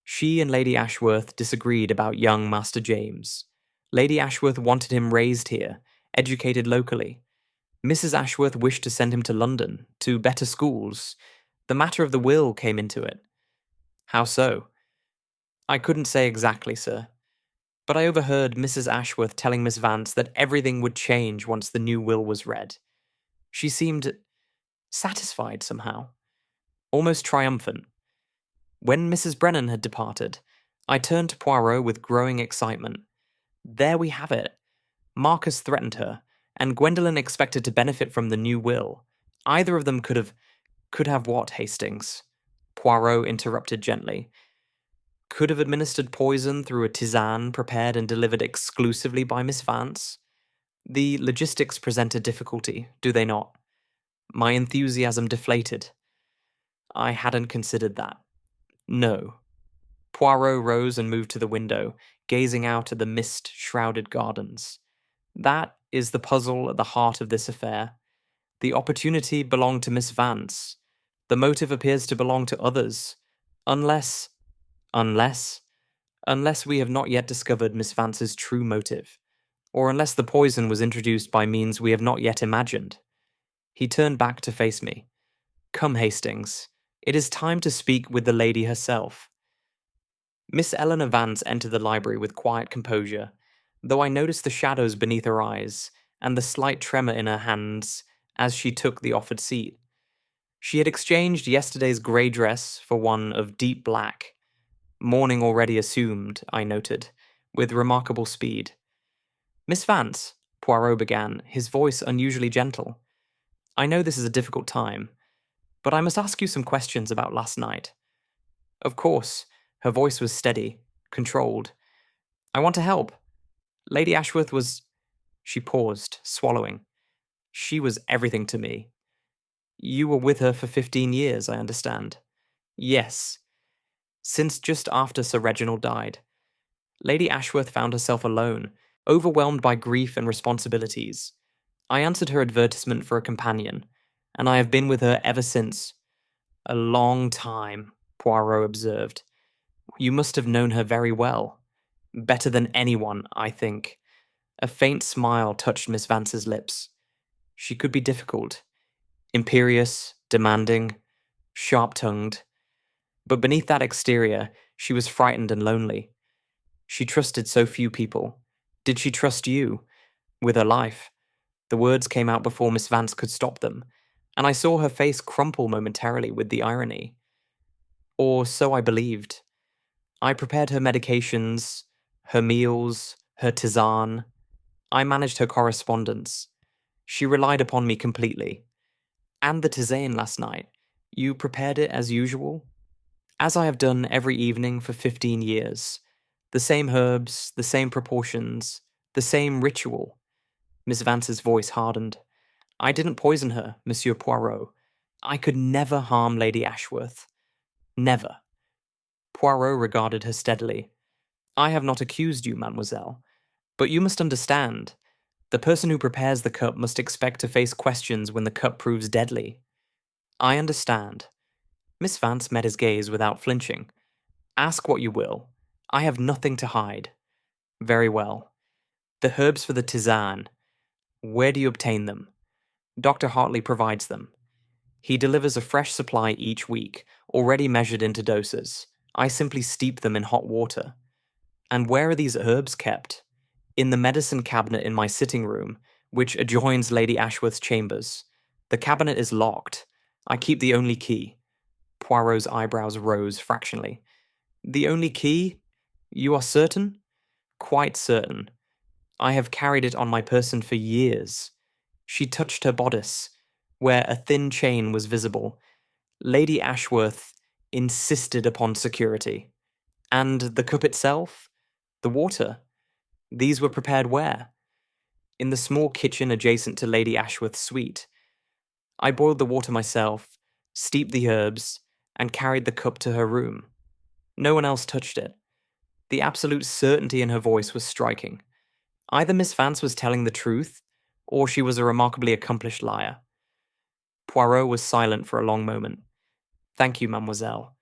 "She and Lady Ashworth disagreed about young Master James. Lady Ashworth wanted him raised here, educated locally. Mrs. Ashworth wished to send him to London, to better schools. The matter of the will came into it." "How so?" "I couldn't say exactly, sir. But I overheard Mrs. Ashworth telling Miss Vance that everything would change once the new will was read. She seemed satisfied somehow, almost triumphant. When Mrs. Brennan had departed, I turned to Poirot with growing excitement. There we have it. Marcus threatened her, and Gwendolen expected to benefit from the new will. Either of them could have what, Hastings?" Poirot interrupted gently. "Could have administered poison through a tisane prepared and delivered exclusively by Miss Vance. The logistics present a difficulty, do they not? My enthusiasm deflated. I hadn't considered that. No." Poirot rose and moved to the window, gazing out at the mist-shrouded gardens. "That is the puzzle at the heart of this affair. The opportunity belonged to Miss Vance. The motive appears to belong to others. Unless... Unless we have not yet discovered Miss Vance's true motive, or unless the poison was introduced by means we have not yet imagined." He turned back to face me. "Come, Hastings. It is time to speak with the lady herself." Miss Eleanor Vance entered the library with quiet composure, though I noticed the shadows beneath her eyes and the slight tremor in her hands as she took the offered seat. She had exchanged yesterday's grey dress for one of deep black. Mourning already assumed, I noted, with remarkable speed. "Miss Vance," Poirot began, his voice unusually gentle. "I know this is a difficult time, but I must ask you some questions about last night." "Of course." Her voice was steady, controlled. "I want to help. Lady Ashworth was—" She paused, swallowing. "She was everything to me." "You were with her for 15 years, I understand." "Yes. Since just after Sir Reginald died. Lady Ashworth found herself alone, overwhelmed by grief and responsibilities. I answered her advertisement for a companion, and I have been with her ever since." "A long time," Poirot observed. "You must have known her very well. Better than anyone, I think." A faint smile touched Miss Vance's lips. She could be difficult, imperious, demanding, sharp-tongued. But beneath that exterior, she was frightened and lonely. She trusted so few people. Did she trust you? With her life? The words came out before Miss Vance could stop them, and I saw her face crumple momentarily with the irony. Or so I believed. I prepared her medications, her meals, her tisane. I managed her correspondence. She relied upon me completely. And the tisane last night. You prepared it as usual? As I have done every evening for 15 years. The same herbs, the same proportions, the same ritual. Miss Vance's voice hardened. "I didn't poison her, Monsieur Poirot. I could never harm Lady Ashworth. Never." Poirot regarded her steadily. "I have not accused you, mademoiselle. But you must understand. The person who prepares the cup must expect to face questions when the cup proves deadly." "I understand." Miss Vance met his gaze without flinching. "Ask what you will. I have nothing to hide." "Very well. The herbs for the tisane. Where do you obtain them?" "Dr. Hartley provides them." He delivers a fresh supply each week, already measured into doses. I simply steep them in hot water. And where are these herbs kept? In the medicine cabinet in my sitting room, which adjoins Lady Ashworth's chambers. The cabinet is locked. I keep the only key. Poirot's eyebrows rose fractionally. The only key? You are certain? Quite certain. I have carried it on my person for years. She touched her bodice, where a thin chain was visible. Lady Ashworth insisted upon security. And the cup itself? The water? These were prepared where? In the small kitchen adjacent to Lady Ashworth's suite. I boiled the water myself, steeped the herbs, and carried the cup to her room. No one else touched it. The absolute certainty in her voice was striking. Either Miss Vance was telling the truth, or she was a remarkably accomplished liar. Poirot was silent for a long moment. Thank you, mademoiselle.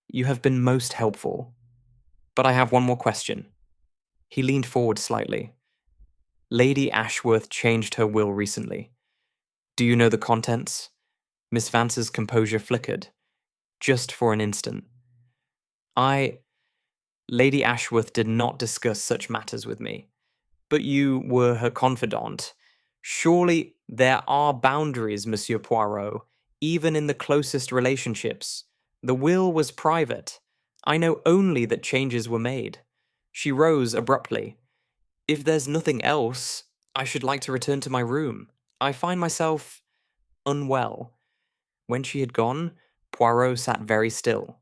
You have been most helpful. But I have one more question. He leaned forward slightly. Lady Ashworth changed her will recently. Do you know the contents? Miss Vance's composure flickered, just for an instant. Lady Ashworth did not discuss such matters with me. But you were her confidant. Surely there are boundaries, Monsieur Poirot, even in the closest relationships. The will was private. I know only that changes were made. She rose abruptly. If there's nothing else, I should like to return to my room. I find myself unwell. When she had gone, Poirot sat very still.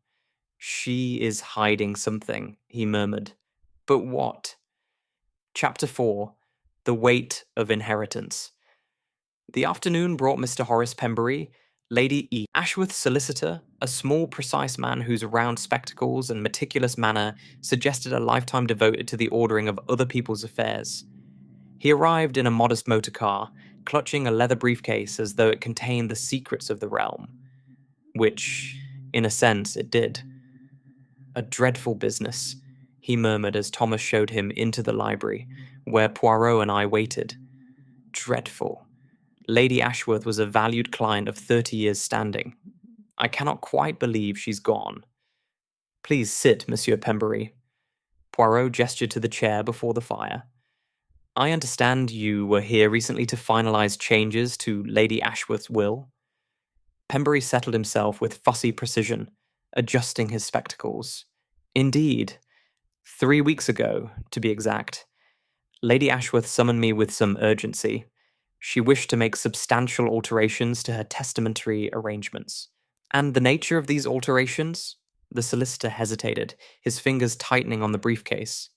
She is hiding something, he murmured. But what? Chapter 4. The Weight of Inheritance. The afternoon brought Mr. Horace Pembury, Lady E. Ashworth's solicitor, a small, precise man whose round spectacles and meticulous manner suggested a lifetime devoted to the ordering of other people's affairs. He arrived in a modest motor car, clutching a leather briefcase as though it contained the secrets of the realm. Which, in a sense, it did. A dreadful business, he murmured as Thomas showed him into the library, where Poirot and I waited. Dreadful. Lady Ashworth was a valued client of 30 years' standing. I cannot quite believe she's gone. Please sit, Monsieur Pembury. Poirot gestured to the chair before the fire. I understand you were here recently to finalize changes to Lady Ashworth's will. Pembury settled himself with fussy precision, adjusting his spectacles. Indeed. 3 weeks ago, to be exact. Lady Ashworth summoned me with some urgency. She wished to make substantial alterations to her testamentary arrangements. And the nature of these alterations? The solicitor hesitated, his fingers tightening on the briefcase.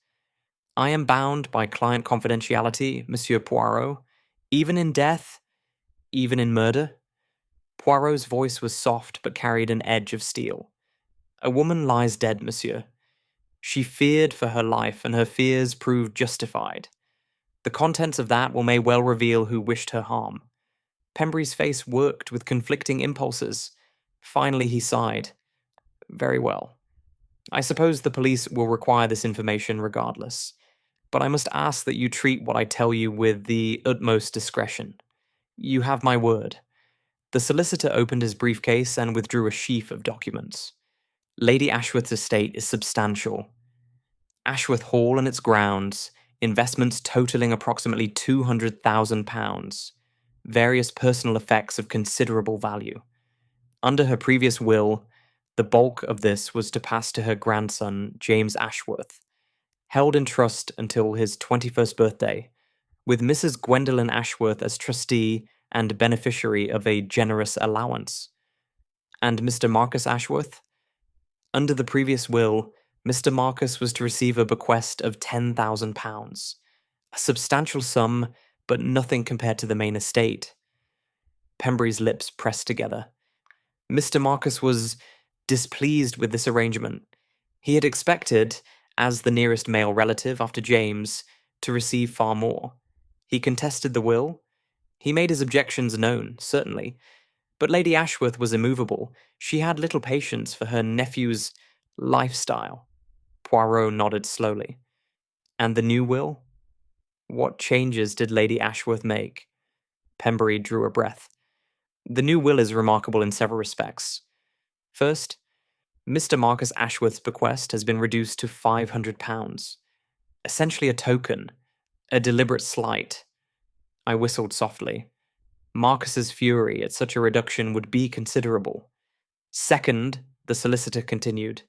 I am bound by client confidentiality, Monsieur Poirot, even in death, even in murder. Poirot's voice was soft but carried an edge of steel. A woman lies dead, monsieur. She feared for her life, and her fears proved justified. The contents of that will may well reveal who wished her harm. Pembury's face worked with conflicting impulses. Finally he sighed. Very well. I suppose the police will require this information regardless. But I must ask that you treat what I tell you with the utmost discretion. You have my word. The solicitor opened his briefcase and withdrew a sheaf of documents. Lady Ashworth's estate is substantial. Ashworth Hall and its grounds, investments totaling approximately £200,000, various personal effects of considerable value. Under her previous will, the bulk of this was to pass to her grandson, James Ashworth, held in trust until his 21st birthday, with Mrs. Gwendolen Ashworth as trustee and beneficiary of a generous allowance. And Mr. Marcus Ashworth? Under the previous will, Mr. Marcus was to receive a bequest of £10,000, a substantial sum, but nothing compared to the main estate. Pembury's lips pressed together. Mr. Marcus was displeased with this arrangement. He had expected, as the nearest male relative after James, to receive far more. He contested the will. He made his objections known, certainly. But Lady Ashworth was immovable. She had little patience for her nephew's lifestyle. Poirot nodded slowly. And the new will? What changes did Lady Ashworth make? Pembury drew a breath. The new will is remarkable in several respects. First, Mr. Marcus Ashworth's bequest has been reduced to £500, essentially a token, a deliberate slight. I whistled softly. Marcus's fury at such a reduction would be considerable. Second, the solicitor continued,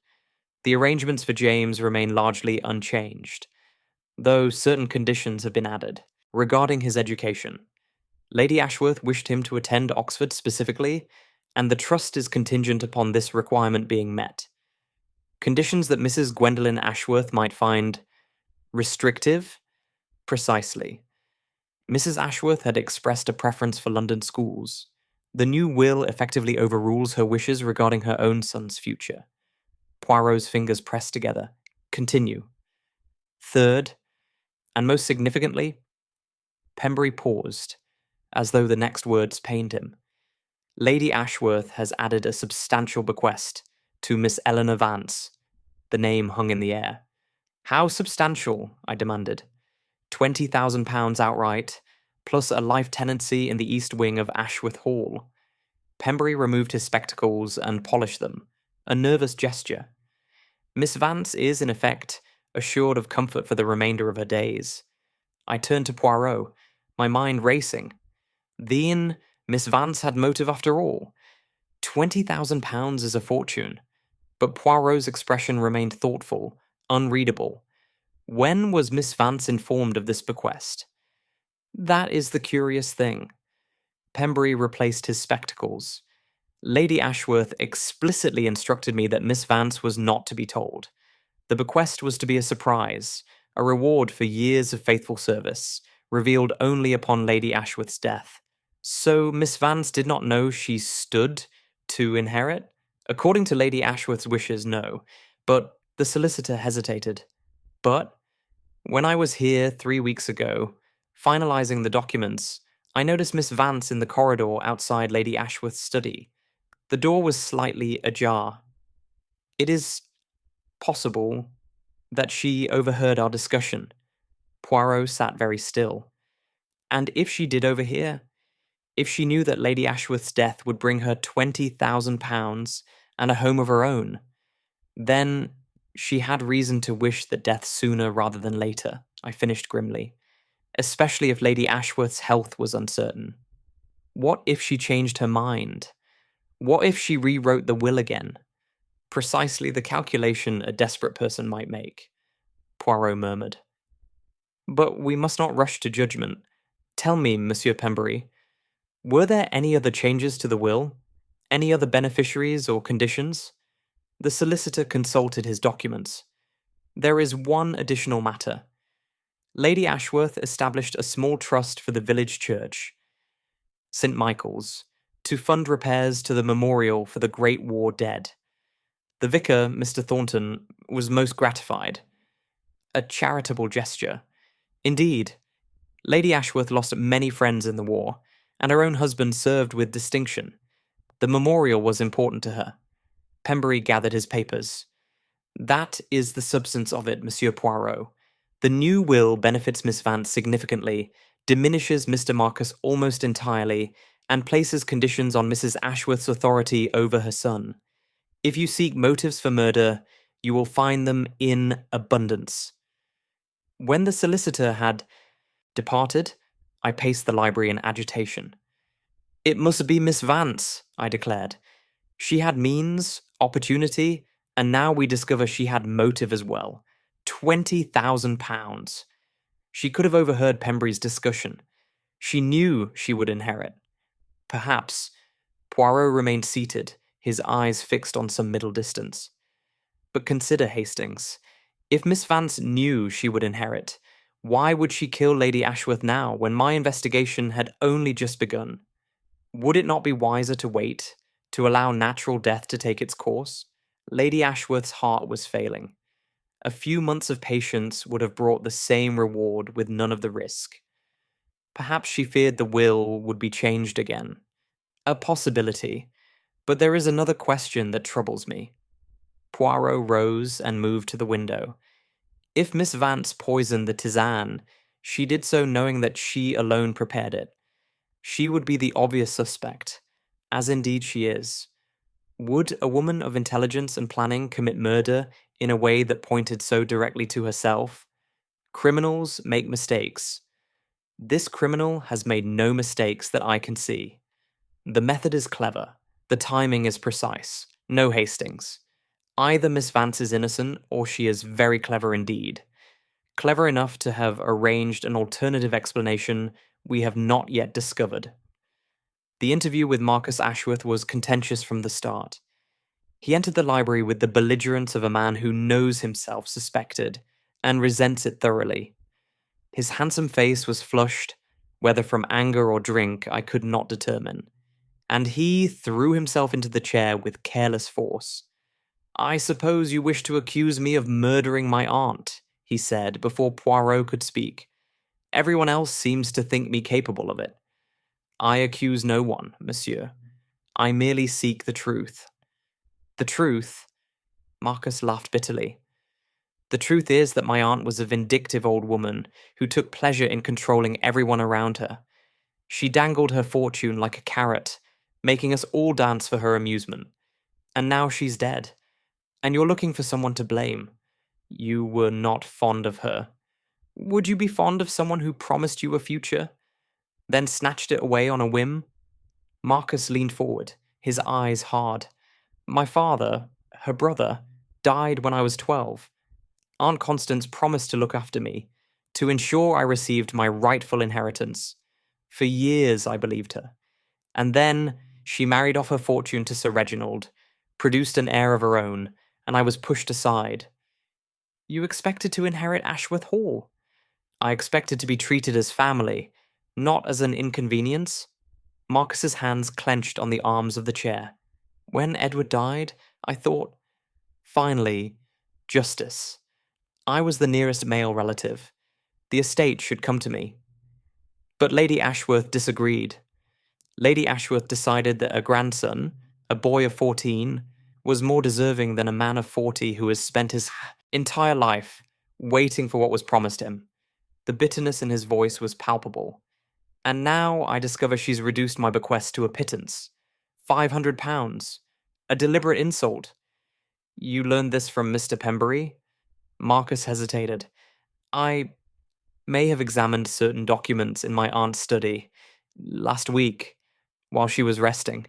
the arrangements for James remain largely unchanged, though certain conditions have been added. Regarding his education, Lady Ashworth wished him to attend Oxford specifically, and the trust is contingent upon this requirement being met. Conditions that Mrs. Gwendolen Ashworth might find restrictive? Precisely. Mrs. Ashworth had expressed a preference for London schools. The new will effectively overrules her wishes regarding her own son's future. Poirot's fingers pressed together. Continue. Third, and most significantly, Pembury paused, as though the next words pained him. Lady Ashworth has added a substantial bequest to Miss Eleanor Vance. The name hung in the air. How substantial? I demanded. £20,000 outright, plus a life tenancy in the east wing of Ashworth Hall. Pembury removed his spectacles and polished them, a nervous gesture. Miss Vance is, in effect, assured of comfort for the remainder of her days. I turned to Poirot, my mind racing. Then Miss Vance had motive after all. £20,000 is a fortune, but Poirot's expression remained thoughtful, unreadable. When was Miss Vance informed of this bequest? That is the curious thing. Pembury replaced his spectacles. Lady Ashworth explicitly instructed me that Miss Vance was not to be told. The bequest was to be a surprise, a reward for years of faithful service, revealed only upon Lady Ashworth's death. So Miss Vance did not know she stood to inherit? According to Lady Ashworth's wishes, no. But the solicitor hesitated. But when I was here 3 weeks ago, finalizing the documents, I noticed Miss Vance in the corridor outside Lady Ashworth's study. The door was slightly ajar. It is possible that she overheard our discussion. Poirot sat very still. And if she did overhear, if she knew that Lady Ashworth's death would bring her £20,000 and a home of her own, then she had reason to wish that death sooner rather than later, I finished grimly, especially if Lady Ashworth's health was uncertain. What if she changed her mind? What if she rewrote the will again? Precisely the calculation a desperate person might make, Poirot murmured. But we must not rush to judgment. Tell me, Monsieur Pembury, were there any other changes to the will? Any other beneficiaries or conditions? The solicitor consulted his documents. There is one additional matter. Lady Ashworth established a small trust for the village church, St. Michael's, to fund repairs to the memorial for the Great War dead. The vicar, Mr. Thornton, was most gratified. A charitable gesture. Indeed, Lady Ashworth lost many friends in the war, and her own husband served with distinction. The memorial was important to her. Pembury gathered his papers. That is the substance of it, Monsieur Poirot. The new will benefits Miss Vance significantly, diminishes Mr. Marcus almost entirely, and places conditions on Mrs. Ashworth's authority over her son. If you seek motives for murder, you will find them in abundance. When the solicitor had departed, I paced the library in agitation. It must be Miss Vance, I declared. She had means, opportunity, and now we discover she had motive as well. £20,000. She could have overheard Pembury's discussion. She knew she would inherit. Perhaps. Poirot remained seated, his eyes fixed on some middle distance. But consider, Hastings, if Miss Vance knew she would inherit, why would she kill Lady Ashworth now, when my investigation had only just begun? Would it not be wiser to wait, to allow natural death to take its course? Lady Ashworth's heart was failing. A few months of patience would have brought the same reward with none of the risk. Perhaps she feared the will would be changed again. A possibility, but there is another question that troubles me. Poirot rose and moved to the window. If Miss Vance poisoned the tisane, she did so knowing that she alone prepared it. She would be the obvious suspect. as indeed she is. Would a woman of intelligence and planning commit murder in a way that pointed so directly to herself? Criminals make mistakes. This criminal has made no mistakes that I can see. The method is clever. The timing is precise. No Hastings. Either Miss Vance is innocent, or she is very clever indeed. Clever enough to have arranged an alternative explanation we have not yet discovered. The interview with Marcus Ashworth was contentious from the start. He entered the library with the belligerence of a man who knows himself suspected and resents it thoroughly. His handsome face was flushed, whether from anger or drink I could not determine, and he threw himself into the chair with careless force. "I suppose you wish to accuse me of murdering my aunt," he said before Poirot could speak. "Everyone else seems to think me capable of it." "I accuse no one, monsieur. I merely seek the truth." "The truth?" Marcus laughed bitterly. "The truth is that my aunt was a vindictive old woman who took pleasure in controlling everyone around her. She dangled her fortune like a carrot, making us all dance for her amusement. And now she's dead. And you're looking for someone to blame. You were not fond of her. Would you be fond of someone who promised you a future, then snatched it away on a whim?" Marcus leaned forward, his eyes hard. "My father, her brother, died when I was 12. Aunt Constance promised to look after me, to ensure I received my rightful inheritance. For years I believed her. And then she married off her fortune to Sir Reginald, produced an heir of her own, and I was pushed aside." "You expected to inherit Ashworth Hall." "I expected to be treated as family, not as an inconvenience." Marcus's hands clenched on the arms of the chair. "When Edward died, I thought, finally, justice. I was the nearest male relative. The estate should come to me." But Lady Ashworth disagreed. Lady Ashworth decided that a grandson, a boy of 14, was more deserving than a man of 40 who has spent his entire life waiting for what was promised him. The bitterness in his voice was palpable. "And now I discover she's reduced my bequest to a pittance. £500. A deliberate insult." "You learned this from Mr. Pembury?" Marcus hesitated. "I may have examined certain documents in my aunt's study last week, while she was resting."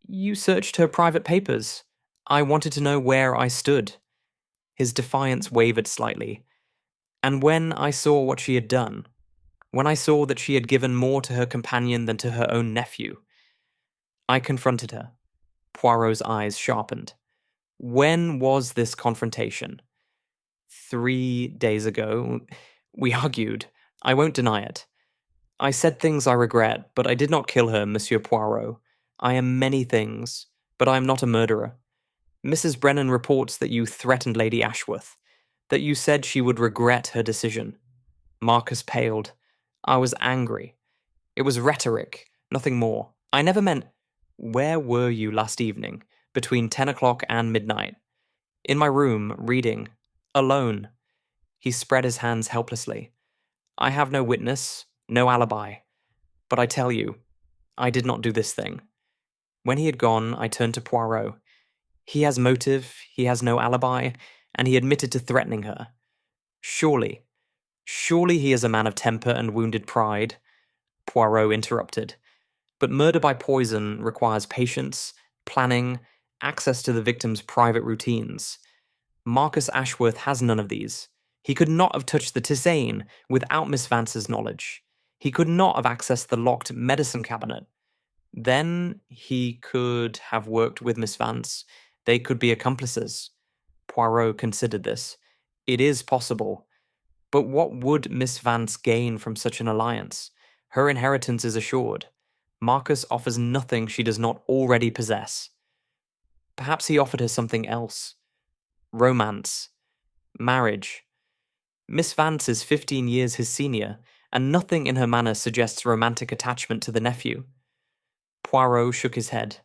"You searched her private papers. I wanted to know where I stood." His defiance wavered slightly. "And when I saw what she had done, when I saw that she had given more to her companion than to her own nephew, I confronted her." Poirot's eyes sharpened. "When was this confrontation?" 3 days ago. We argued. I won't deny it. I said things I regret, but I did not kill her, Monsieur Poirot. I am many things, but I am not a murderer. Mrs. Brennan reports that you threatened Lady Ashworth, that you said she would regret her decision." Marcus paled. "I was angry. It was rhetoric, nothing more. I never meant—" "Where were you last evening, between 10 o'clock and midnight?" "In my room, reading. Alone." He spread his hands helplessly. "I have no witness, no alibi. But I tell you, I did not do this thing." When he had gone, I turned to Poirot. "He has motive, he has no alibi, and he admitted to threatening her. Surely he is a man of temper and wounded pride." Poirot interrupted. "But murder by poison requires patience, planning, access to the victim's private routines. Marcus Ashworth has none of these. He could not have touched the tisane without Miss Vance's knowledge. He could not have accessed the locked medicine cabinet. Then he could have worked with Miss Vance. They could be accomplices." Poirot considered this. "It is possible. But what would Miss Vance gain from such an alliance? Her inheritance is assured. Marcus offers nothing she does not already possess. Perhaps he offered her something else. Romance. Marriage. Miss Vance is 15 years his senior, and nothing in her manner suggests romantic attachment to the nephew." Poirot shook his head.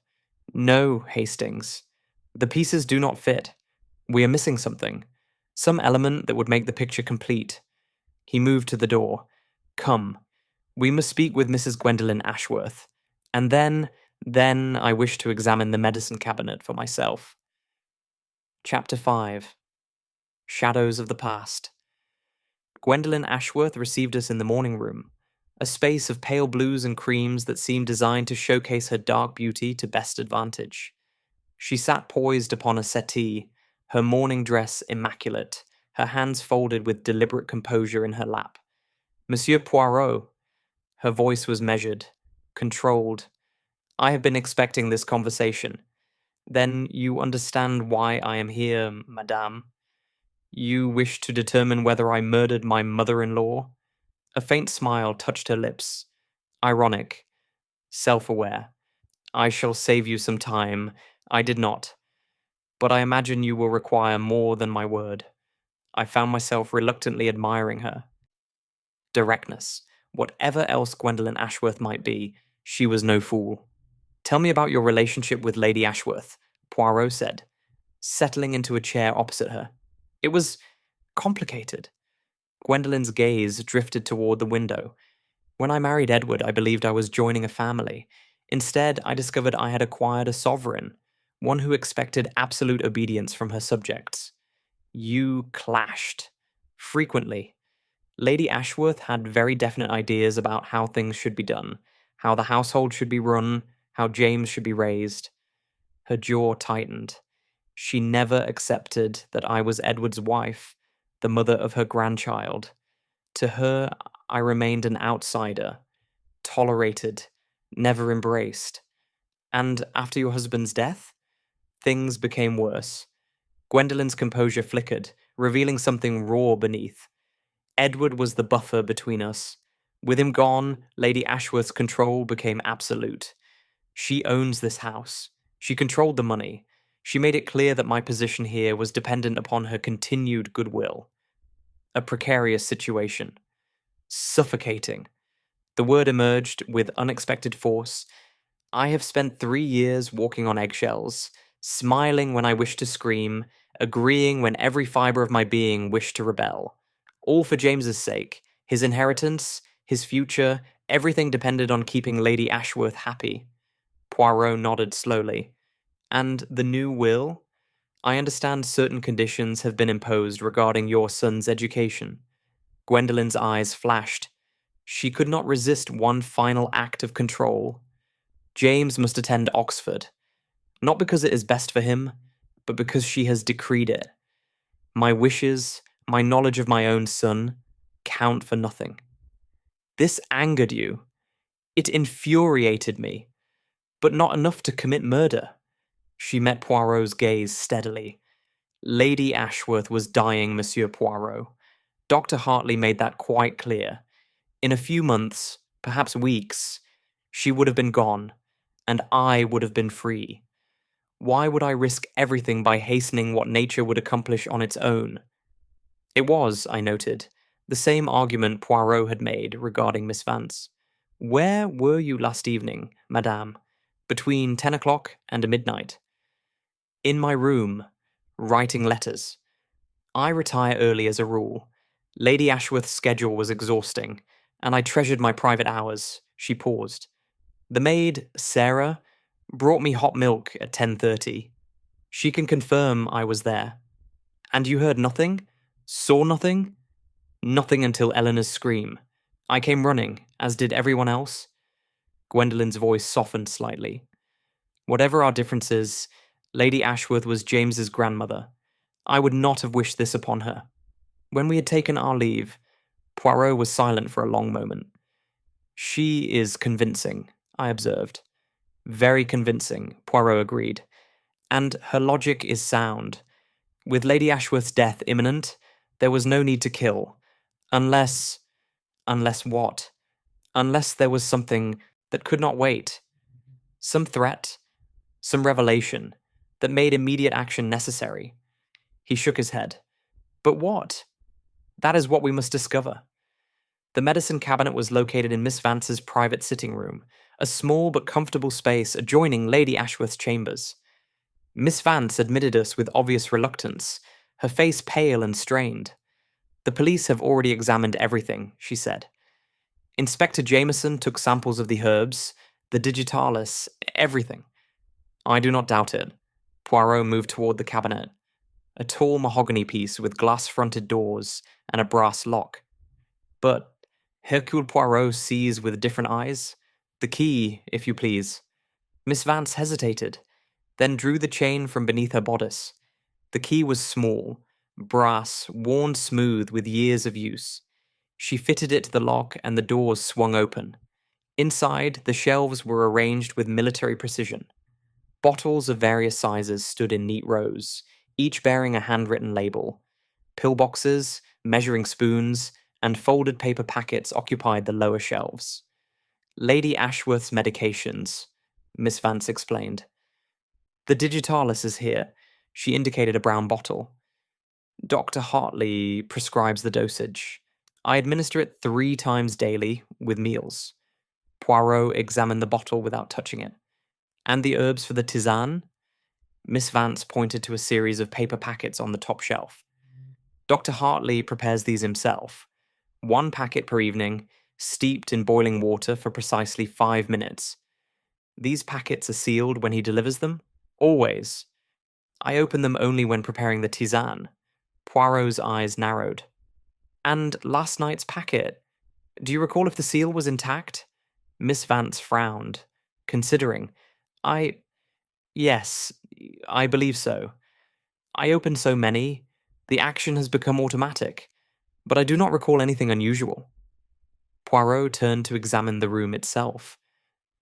"No, Hastings. The pieces do not fit. We are missing something. Some element that would make the picture complete." He moved to the door. "Come. We must speak with Mrs. Gwendolen Ashworth. And then Then I wish to examine the medicine cabinet for myself. Chapter 5. Shadows of the Past. Gwendolen Ashworth received us in the morning room, a space of pale blues and creams that seemed designed to showcase her dark beauty to best advantage. She sat poised upon a settee, her morning dress immaculate, her hands folded with deliberate composure in her lap. Monsieur Poirot. Her voice was measured, controlled. I have been expecting this conversation. Then you understand why I am here, madame. You wish to determine whether I murdered my mother-in-law? A faint smile touched her lips. Ironic. Self-aware. I shall save you some time. I did not. But I imagine you will require more than my word. I found myself reluctantly admiring her. Directness. Whatever else Gwendolen Ashworth might be, she was no fool. Tell me about your relationship with Lady Ashworth, Poirot said, settling into a chair opposite her. It was complicated. Gwendolen's gaze drifted toward the window. When I married Edward, I believed I was joining a family. Instead, I discovered I had acquired a sovereign, one who expected absolute obedience from her subjects. You clashed. Frequently. Lady Ashworth had very definite ideas about how things should be done, how the household should be run, how James should be raised. Her jaw tightened. She never accepted that I was Edward's wife, the mother of her grandchild. To her, I remained an outsider, tolerated, never embraced. And after your husband's death, things became worse. Gwendolen's composure flickered, revealing something raw beneath. Edward was the buffer between us. With him gone, Lady Ashworth's control became absolute. She owns this house. She controlled the money. She made it clear that my position here was dependent upon her continued goodwill. A precarious situation. Suffocating. The word emerged with unexpected force. I have spent 3 years walking on eggshells, smiling when I wished to scream, agreeing when every fibre of my being wished to rebel. All for James's sake. His inheritance, his future, everything depended on keeping Lady Ashworth happy. Poirot nodded slowly. And the new will? I understand certain conditions have been imposed regarding your son's education. Gwendolen's eyes flashed. She could not resist one final act of control. James must attend Oxford. Not because it is best for him, but because she has decreed it. My wishes, my knowledge of my own son, count for nothing. This angered you. It infuriated me, but not enough to commit murder. She met Poirot's gaze steadily. Lady Ashworth was dying, Monsieur Poirot. Dr. Hartley made that quite clear. In a few months, perhaps weeks, she would have been gone, and I would have been free. Why would I risk everything by hastening what nature would accomplish on its own? It was, I noted, the same argument Poirot had made regarding Miss Vance. Where were you last evening, madame, between 10 o'clock and midnight? In my room, writing letters. I retire early as a rule. Lady Ashworth's schedule was exhausting, and I treasured my private hours. She paused. The maid, Sarah, brought me hot milk at 10:30. She can confirm I was there. And you heard nothing? Saw nothing? Nothing until Eleanor's scream. I came running, as did everyone else. Gwendolen's voice softened slightly. Whatever our differences, Lady Ashworth was James's grandmother. I would not have wished this upon her. When we had taken our leave, Poirot was silent for a long moment. She is convincing, I observed. Very convincing, Poirot agreed. And her logic is sound. With Lady Ashworth's death imminent, there was no need to kill. Unless what? Unless there was something that could not wait. Some threat, some revelation, that made immediate action necessary. He shook his head. But what? That is what we must discover. The medicine cabinet was located in Miss Vance's private sitting room, a small but comfortable space adjoining Lady Ashworth's chambers. Miss Vance admitted us with obvious reluctance, her face pale and strained. The police have already examined everything, she said. Inspector Jameson took samples of the herbs, The digitalis, everything. I do not doubt it. Poirot moved toward the cabinet, a tall mahogany piece with glass-fronted doors and a brass lock. But Hercule Poirot sees with different eyes. The key, if you please. Miss Vance hesitated, then drew the chain from beneath her bodice. The key was small, brass, worn smooth with years of use. She fitted it to the lock and the doors swung open. Inside, the shelves were arranged with military precision. Bottles of various sizes stood in neat rows, each bearing a handwritten label. Pillboxes, measuring spoons, and folded paper packets occupied the lower shelves. Lady Ashworth's medications, Miss Vance explained. The digitalis is here. She indicated a brown bottle. Dr. Hartley prescribes the dosage. I administer it 3 times daily, with meals. Poirot examined the bottle without touching it. And the herbs for the tisane? Miss Vance pointed to a series of paper packets on the top shelf. Dr. Hartley prepares these himself. 1 packet per evening, steeped in boiling water for precisely 5 minutes. These packets are sealed when he delivers them? Always. I open them only when preparing the tisane. Poirot's eyes narrowed. And last night's packet? Do you recall if the seal was intact? Miss Vance frowned, considering. Yes, I believe so. I opened so many, the action has become automatic, but I do not recall anything unusual. Poirot turned to examine the room itself.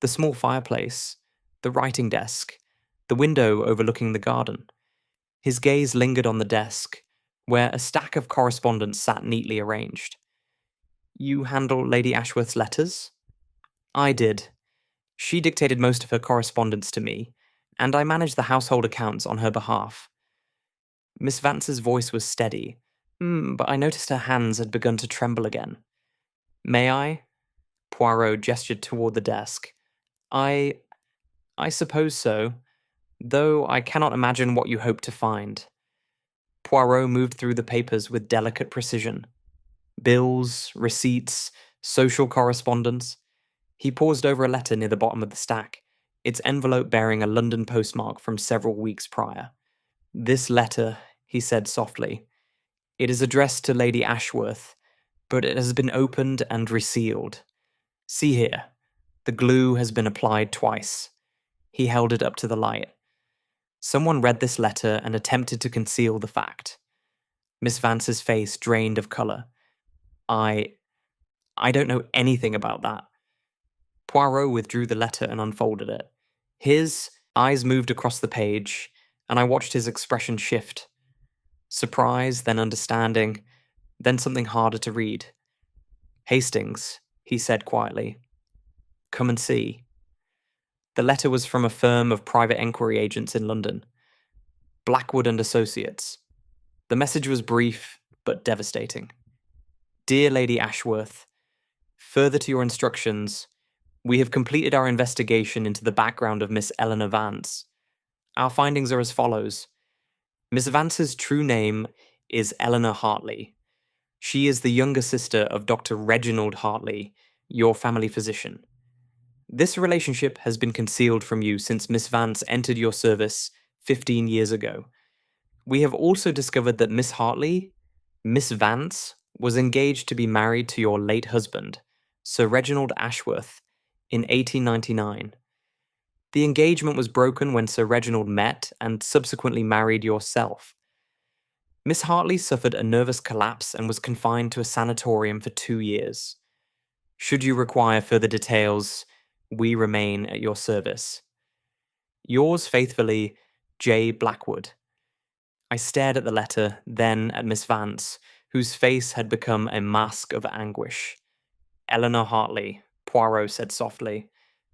The small fireplace, the writing desk, the window overlooking the garden. His gaze lingered on the desk, where a stack of correspondence sat neatly arranged. You handle Lady Ashworth's letters? I did. She dictated most of her correspondence to me, and I managed the household accounts on her behalf. Miss Vance's voice was steady, but I noticed her hands had begun to tremble again. May I? Poirot gestured toward the desk. I suppose so, though I cannot imagine what you hope to find. Poirot moved through the papers with delicate precision. Bills, receipts, social correspondence. He paused over a letter near the bottom of the stack, its envelope bearing a London postmark from several weeks prior. This letter, he said softly. It is addressed to Lady Ashworth, but it has been opened and resealed. See here. The glue has been applied twice. He held it up to the light. Someone read this letter and attempted to conceal the fact. Miss Vance's face drained of colour. I don't know anything about that. Poirot withdrew the letter and unfolded it. His eyes moved across the page, and I watched his expression shift. Surprise, then understanding, then something harder to read. Hastings, he said quietly. Come and see. The letter was from a firm of private enquiry agents in London. Blackwood and Associates. The message was brief, but devastating. Dear Lady Ashworth, further to your instructions, we have completed our investigation into the background of Miss Eleanor Vance. Our findings are as follows. Miss Vance's true name is Eleanor Hartley. She is the younger sister of Dr. Reginald Hartley, your family physician. This relationship has been concealed from you since Miss Vance entered your service 15 years ago. We have also discovered that Miss Hartley, Miss Vance, was engaged to be married to your late husband, Sir Reginald Ashworth, in 1899. The engagement was broken when Sir Reginald met and subsequently married yourself. Miss Hartley suffered a nervous collapse and was confined to a sanatorium for 2 years. Should you require further details, we remain at your service. Yours faithfully, J. Blackwood. I stared at the letter, then at Miss Vance, whose face had become a mask of anguish. Eleanor Hartley, Poirot said softly.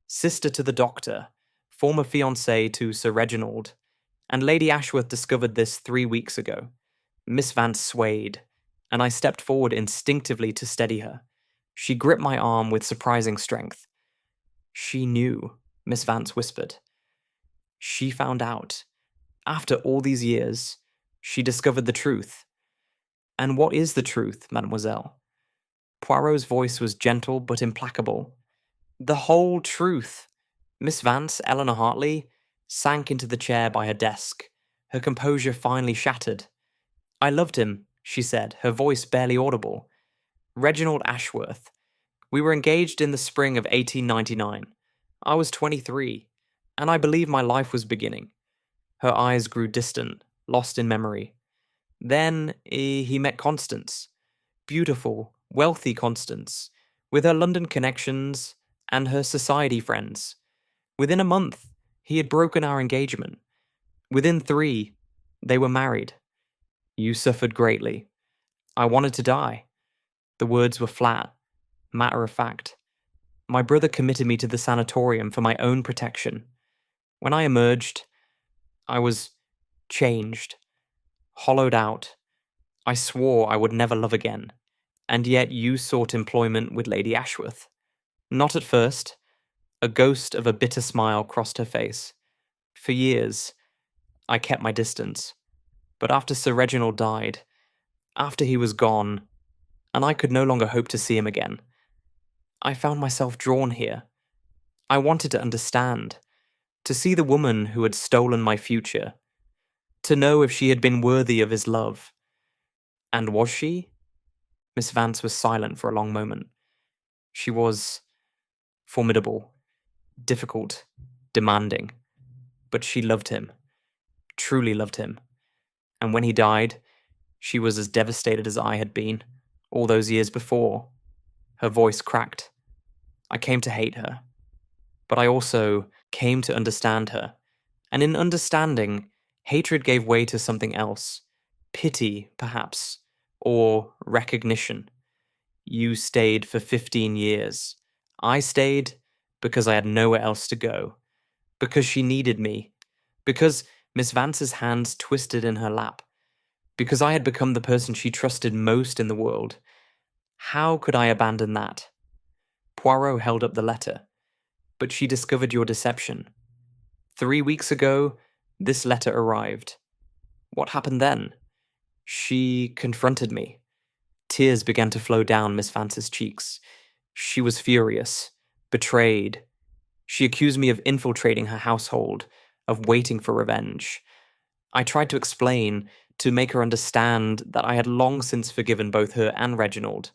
Sister to the doctor, former fiancée to Sir Reginald, and Lady Ashworth discovered this 3 weeks ago. Miss Vance swayed, and I stepped forward instinctively to steady her. She gripped my arm with surprising strength. She knew, Miss Vance whispered. She found out. After all these years, she discovered the truth. And what is the truth, mademoiselle? Poirot's voice was gentle but implacable. The whole truth, Miss Vance, Eleanor Hartley, sank into the chair by her desk, her composure finally shattered. "I loved him," she said, her voice barely audible. "Reginald Ashworth. We were engaged in the spring of 1899. I was 23, and I believe my life was beginning." Her eyes grew distant, lost in memory. Then he met Constance. Beautiful, wealthy Constance, with her London connections and her society friends. Within a month, he had broken our engagement. Within 3, they were married. You suffered greatly. I wanted to die. The words were flat, matter of fact. My brother committed me to the sanatorium for my own protection. When I emerged, I was changed, hollowed out. I swore I would never love again. And yet you sought employment with Lady Ashworth. Not at first. A ghost of a bitter smile crossed her face. For years, I kept my distance. But after Sir Reginald died, after he was gone, and I could no longer hope to see him again, I found myself drawn here. I wanted to understand, to see the woman who had stolen my future, to know if she had been worthy of his love. And was she? Miss Vance was silent for a long moment. She was formidable, difficult, demanding. But she loved him, truly loved him. And when he died, she was as devastated as I had been, all those years before. Her voice cracked. I came to hate her. But I also came to understand her. And in understanding, hatred gave way to something else. Pity, perhaps, or recognition. You stayed for 15 years. I stayed because I had nowhere else to go. Because she needed me. Because Miss Vance's hands twisted in her lap. Because I had become the person she trusted most in the world. How could I abandon that? Poirot held up the letter. But she discovered your deception. 3 weeks ago, this letter arrived. What happened then? She confronted me. Tears began to flow down Miss Vance's cheeks. She was furious, betrayed. She accused me of infiltrating her household, of waiting for revenge. I tried to explain, to make her understand that I had long since forgiven both her and Reginald,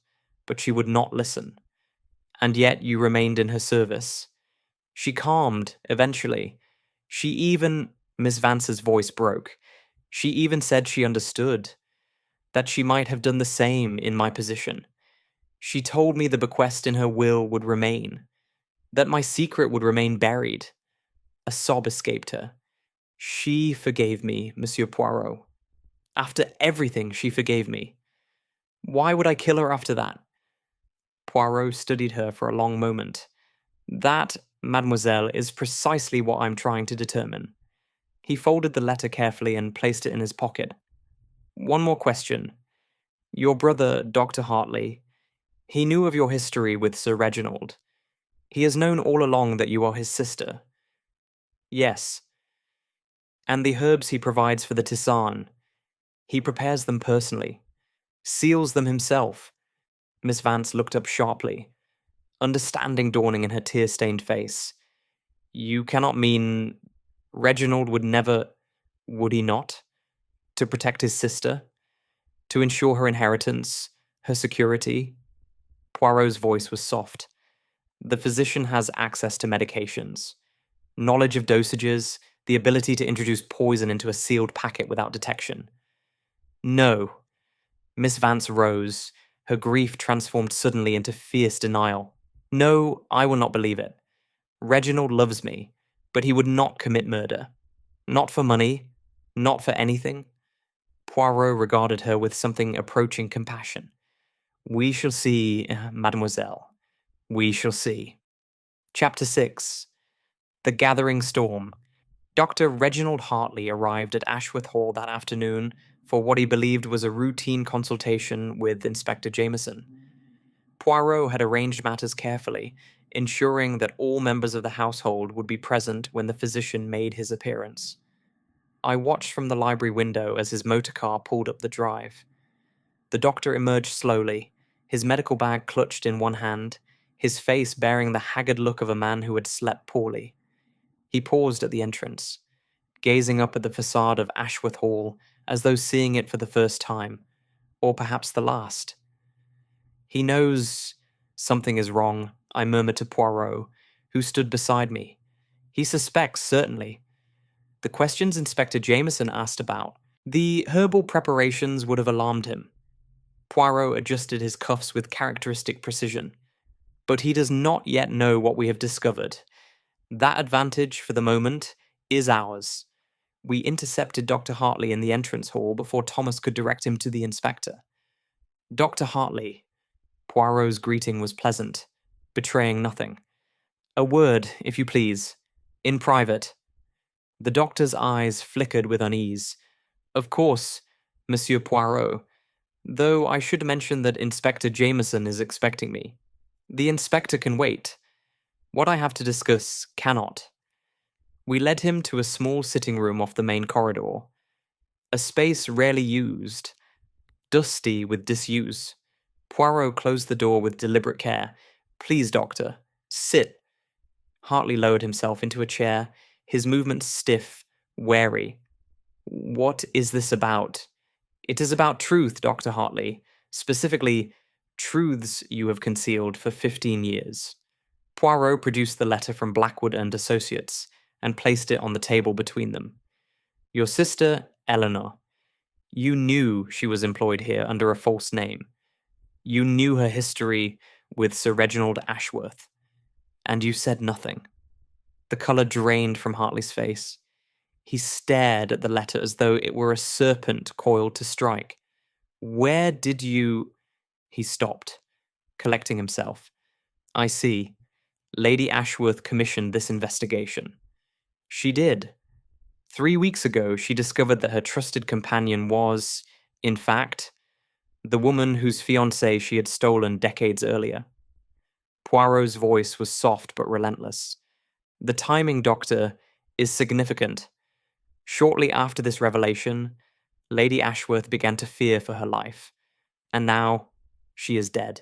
but she would not listen. And yet you remained in her service. She calmed, eventually. She even, Miss Vance's voice broke. She even said she understood, that she might have done the same in my position. She told me the bequest in her will would remain, that my secret would remain buried. A sob escaped her. She forgave me, Monsieur Poirot. After everything, she forgave me. Why would I kill her after that? Poirot studied her for a long moment. That, mademoiselle, is precisely what I'm trying to determine. He folded the letter carefully and placed it in his pocket. One more question. Your brother, Dr. Hartley, he knew of your history with Sir Reginald. He has known all along that you are his sister. Yes. And the herbs he provides for the tisane, he prepares them personally, seals them himself. Miss Vance looked up sharply, understanding dawning in her tear-stained face. You cannot mean Reginald would never, would he not? To protect his sister? To ensure her inheritance, her security? Poirot's voice was soft. The physician has access to medications, knowledge of dosages, the ability to introduce poison into a sealed packet without detection. No. Miss Vance rose, her grief transformed suddenly into fierce denial. No, I will not believe it. Reginald loves me, but he would not commit murder. Not for money, not for anything. Poirot regarded her with something approaching compassion. We shall see, mademoiselle. We shall see. Chapter 6. The Gathering Storm. Dr. Reginald Hartley arrived at Ashworth Hall that afternoon for what he believed was a routine consultation with Inspector Jameson. Poirot had arranged matters carefully, ensuring that all members of the household would be present when the physician made his appearance. I watched from the library window as his motor car pulled up the drive. The doctor emerged slowly, his medical bag clutched in one hand, his face bearing the haggard look of a man who had slept poorly. He paused at the entrance, gazing up at the facade of Ashworth Hall as though seeing it for the first time, or perhaps the last. He knows something is wrong, I murmured to Poirot, who stood beside me. He suspects, certainly. The questions Inspector Jameson asked about, the herbal preparations would have alarmed him. Poirot adjusted his cuffs with characteristic precision. But he does not yet know what we have discovered. That advantage, for the moment, is ours. We intercepted Dr. Hartley in the entrance hall before Thomas could direct him to the inspector. Dr. Hartley. Poirot's greeting was pleasant, betraying nothing. A word, if you please. In private. The doctor's eyes flickered with unease. Of course, Monsieur Poirot, though I should mention that Inspector Jameson is expecting me. The inspector can wait. What I have to discuss cannot. We led him to a small sitting room off the main corridor. A space rarely used, dusty with disuse. Poirot closed the door with deliberate care. Please, doctor, sit. Hartley lowered himself into a chair, his movements stiff, wary. What is this about? It is about truth, Dr. Hartley. Specifically, truths you have concealed for 15 years. Poirot produced the letter from Blackwood and Associates and placed it on the table between them. Your sister, Eleanor. You knew she was employed here under a false name. You knew her history with Sir Reginald Ashworth. And you said nothing. The colour drained from Hartley's face. He stared at the letter as though it were a serpent coiled to strike. Where did you... He stopped, collecting himself. I see. Lady Ashworth commissioned this investigation. She did. 3 weeks ago, she discovered that her trusted companion was, in fact, the woman whose fiancé she had stolen decades earlier. Poirot's voice was soft but relentless. The timing, Doctor, is significant. Shortly after this revelation, Lady Ashworth began to fear for her life, and now she is dead.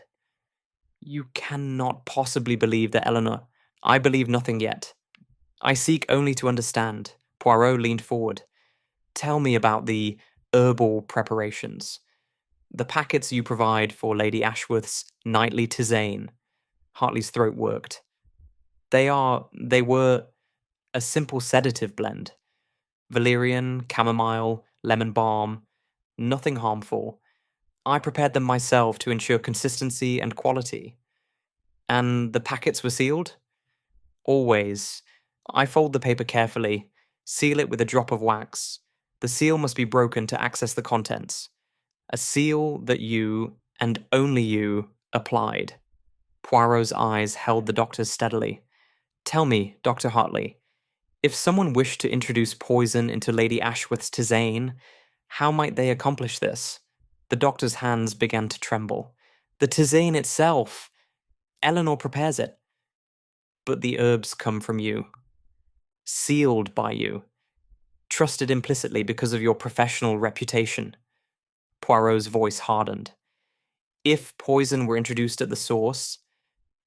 You cannot possibly believe that, Eleanor. I believe nothing yet. I seek only to understand. Poirot leaned forward. Tell me about the herbal preparations. The packets you provide for Lady Ashworth's nightly tisane. Hartley's throat worked. They were a simple sedative blend. Valerian, chamomile, lemon balm. Nothing harmful. I prepared them myself to ensure consistency and quality. And the packets were sealed? Always. I fold the paper carefully, seal it with a drop of wax. The seal must be broken to access the contents. A seal that you, and only you, applied. Poirot's eyes held the doctor's steadily. Tell me, Dr. Hartley, if someone wished to introduce poison into Lady Ashworth's tisane, how might they accomplish this? The doctor's hands began to tremble. The tisane itself. Eleanor prepares it. But the herbs come from you. Sealed by you. Trusted implicitly because of your professional reputation. Poirot's voice hardened. If poison were introduced at the source,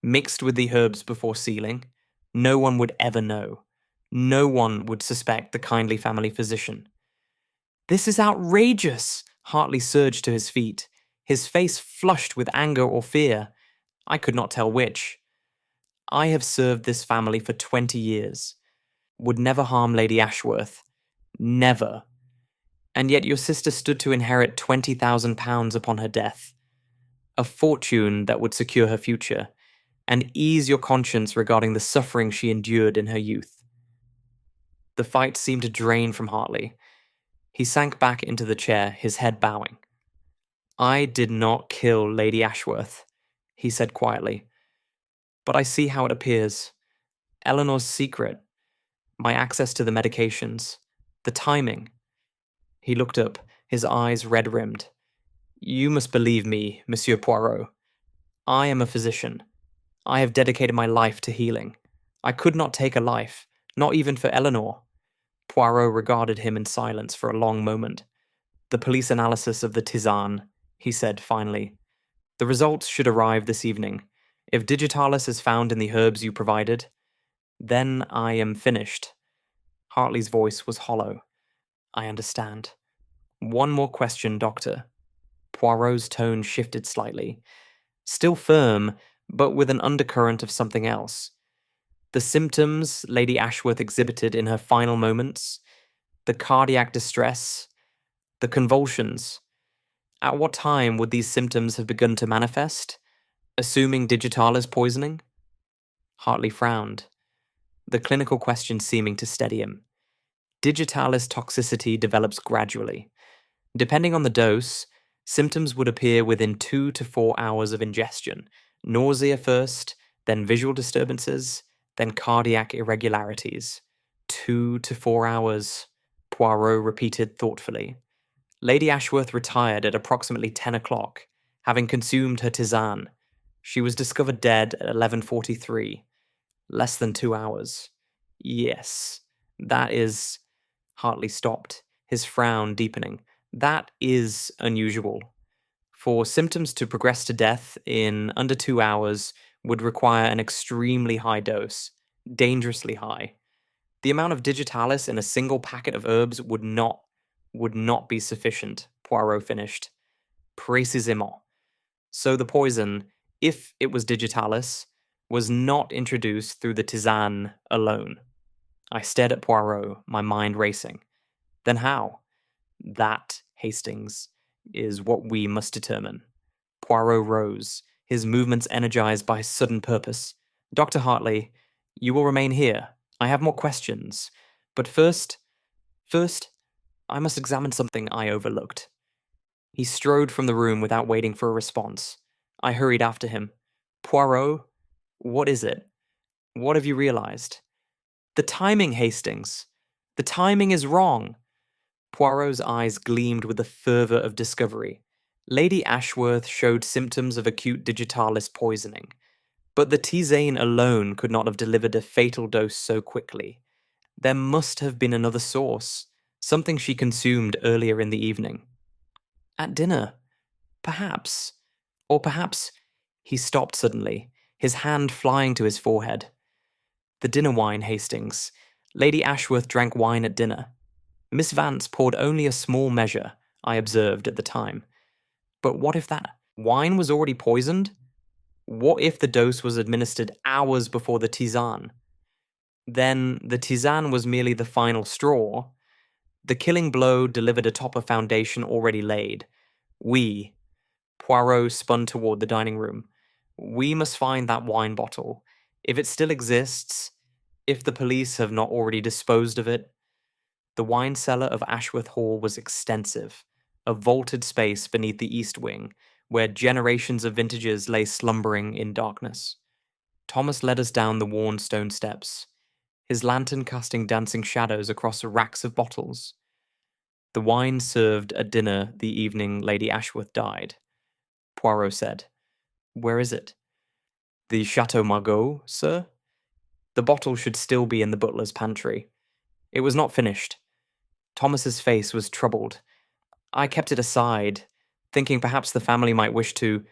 mixed with the herbs before sealing, no one would ever know. No one would suspect the kindly family physician. This is outrageous! Hartley surged to his feet, his face flushed with anger or fear. I could not tell which. I have served this family for 20 years. Would never harm Lady Ashworth. Never. And yet your sister stood to inherit £20,000 upon her death. A fortune that would secure her future, and ease your conscience regarding the suffering she endured in her youth. The fight seemed to drain from Hartley. He sank back into the chair, his head bowing. I did not kill Lady Ashworth, he said quietly. But I see how it appears. Eleanor's secret, my access to the medications, the timing. He looked up, his eyes red-rimmed. You must believe me, Monsieur Poirot. I am a physician. I have dedicated my life to healing. I could not take a life, not even for Eleanor. Poirot regarded him in silence for a long moment. The police analysis of the tisane, he said finally. The results should arrive this evening. If digitalis is found in the herbs you provided, Then I am finished. Hartley's voice was hollow. I understand. One more question, Doctor. Poirot's tone shifted slightly. Still firm, but with an undercurrent of something else. The symptoms Lady Ashworth exhibited in her final moments, the cardiac distress, the convulsions. At what time would these symptoms have begun to manifest? Assuming digitalis poisoning? Hartley frowned, the clinical question seeming to steady him. Digitalis toxicity develops gradually. Depending on the dose, symptoms would appear within 2 to 4 hours of ingestion. Nausea first, then visual disturbances, then cardiac irregularities. 2 to 4 hours, Poirot repeated thoughtfully. Lady Ashworth retired at approximately 10 o'clock, having consumed her tisane. She was discovered dead at 11:43. Less than 2 hours. Yes, that is... Hartley stopped, his frown deepening. That is unusual. For symptoms to progress to death in under 2 hours would require an extremely high dose, dangerously high. The amount of digitalis in a single packet of herbs would not be sufficient, Poirot finished. Précisément. So the poison, if it was digitalis, was not introduced through the tisane alone. I stared at Poirot, my mind racing. Then how? That, Hastings, is what we must determine. Poirot rose, his movements energized by sudden purpose. Dr. Hartley, you will remain here. I have more questions. But first, I must examine something I overlooked. He strode from the room without waiting for a response. I hurried after him. Poirot, what is it? What have you realized? The timing, Hastings. The timing is wrong. Poirot's eyes gleamed with the fervor of discovery. Lady Ashworth showed symptoms of acute digitalis poisoning, but the tisane alone could not have delivered a fatal dose so quickly. There must have been another source, something she consumed earlier in the evening. At dinner, perhaps. Or perhaps... He stopped suddenly, his hand flying to his forehead. The dinner wine, Hastings. Lady Ashworth drank wine at dinner. Miss Vance poured only a small measure, I observed at the time. But what if that wine was already poisoned? What if the dose was administered hours before the tisane? Then the tisane was merely the final straw. The killing blow delivered atop a foundation already laid. Poirot spun toward the dining room. We must find that wine bottle. If it still exists, if the police have not already disposed of it. The wine cellar of Ashworth Hall was extensive, a vaulted space beneath the east wing, where generations of vintages lay slumbering in darkness. Thomas led us down the worn stone steps, his lantern casting dancing shadows across racks of bottles. The wine served at dinner the evening Lady Ashworth died. Poirot said, Where is it? The Chateau Margaux, sir? The bottle should still be in the butler's pantry. It was not finished. Thomas's face was troubled. I kept it aside, thinking perhaps the family might wish to...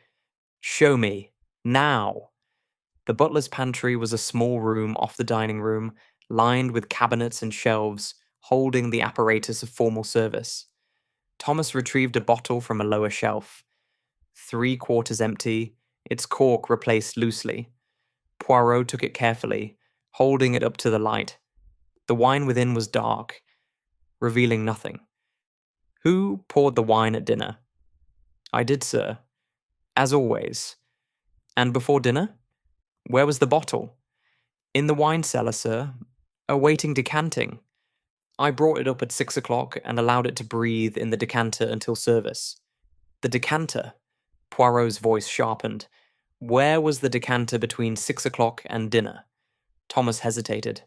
Show me. Now. The butler's pantry was a small room off the dining room, lined with cabinets and shelves, holding the apparatus of formal service. Thomas retrieved a bottle from a lower shelf. 3/4 empty, its cork replaced loosely. Poirot took it carefully, holding it up to the light. The wine within was dark, revealing nothing. Who poured the wine at dinner? I did, sir. As always. And before dinner? Where was the bottle? In the wine cellar, sir, awaiting decanting. I brought it up at 6 o'clock and allowed it to breathe in the decanter until service. The decanter? Poirot's voice sharpened. Where was the decanter between 6 o'clock and dinner? Thomas hesitated.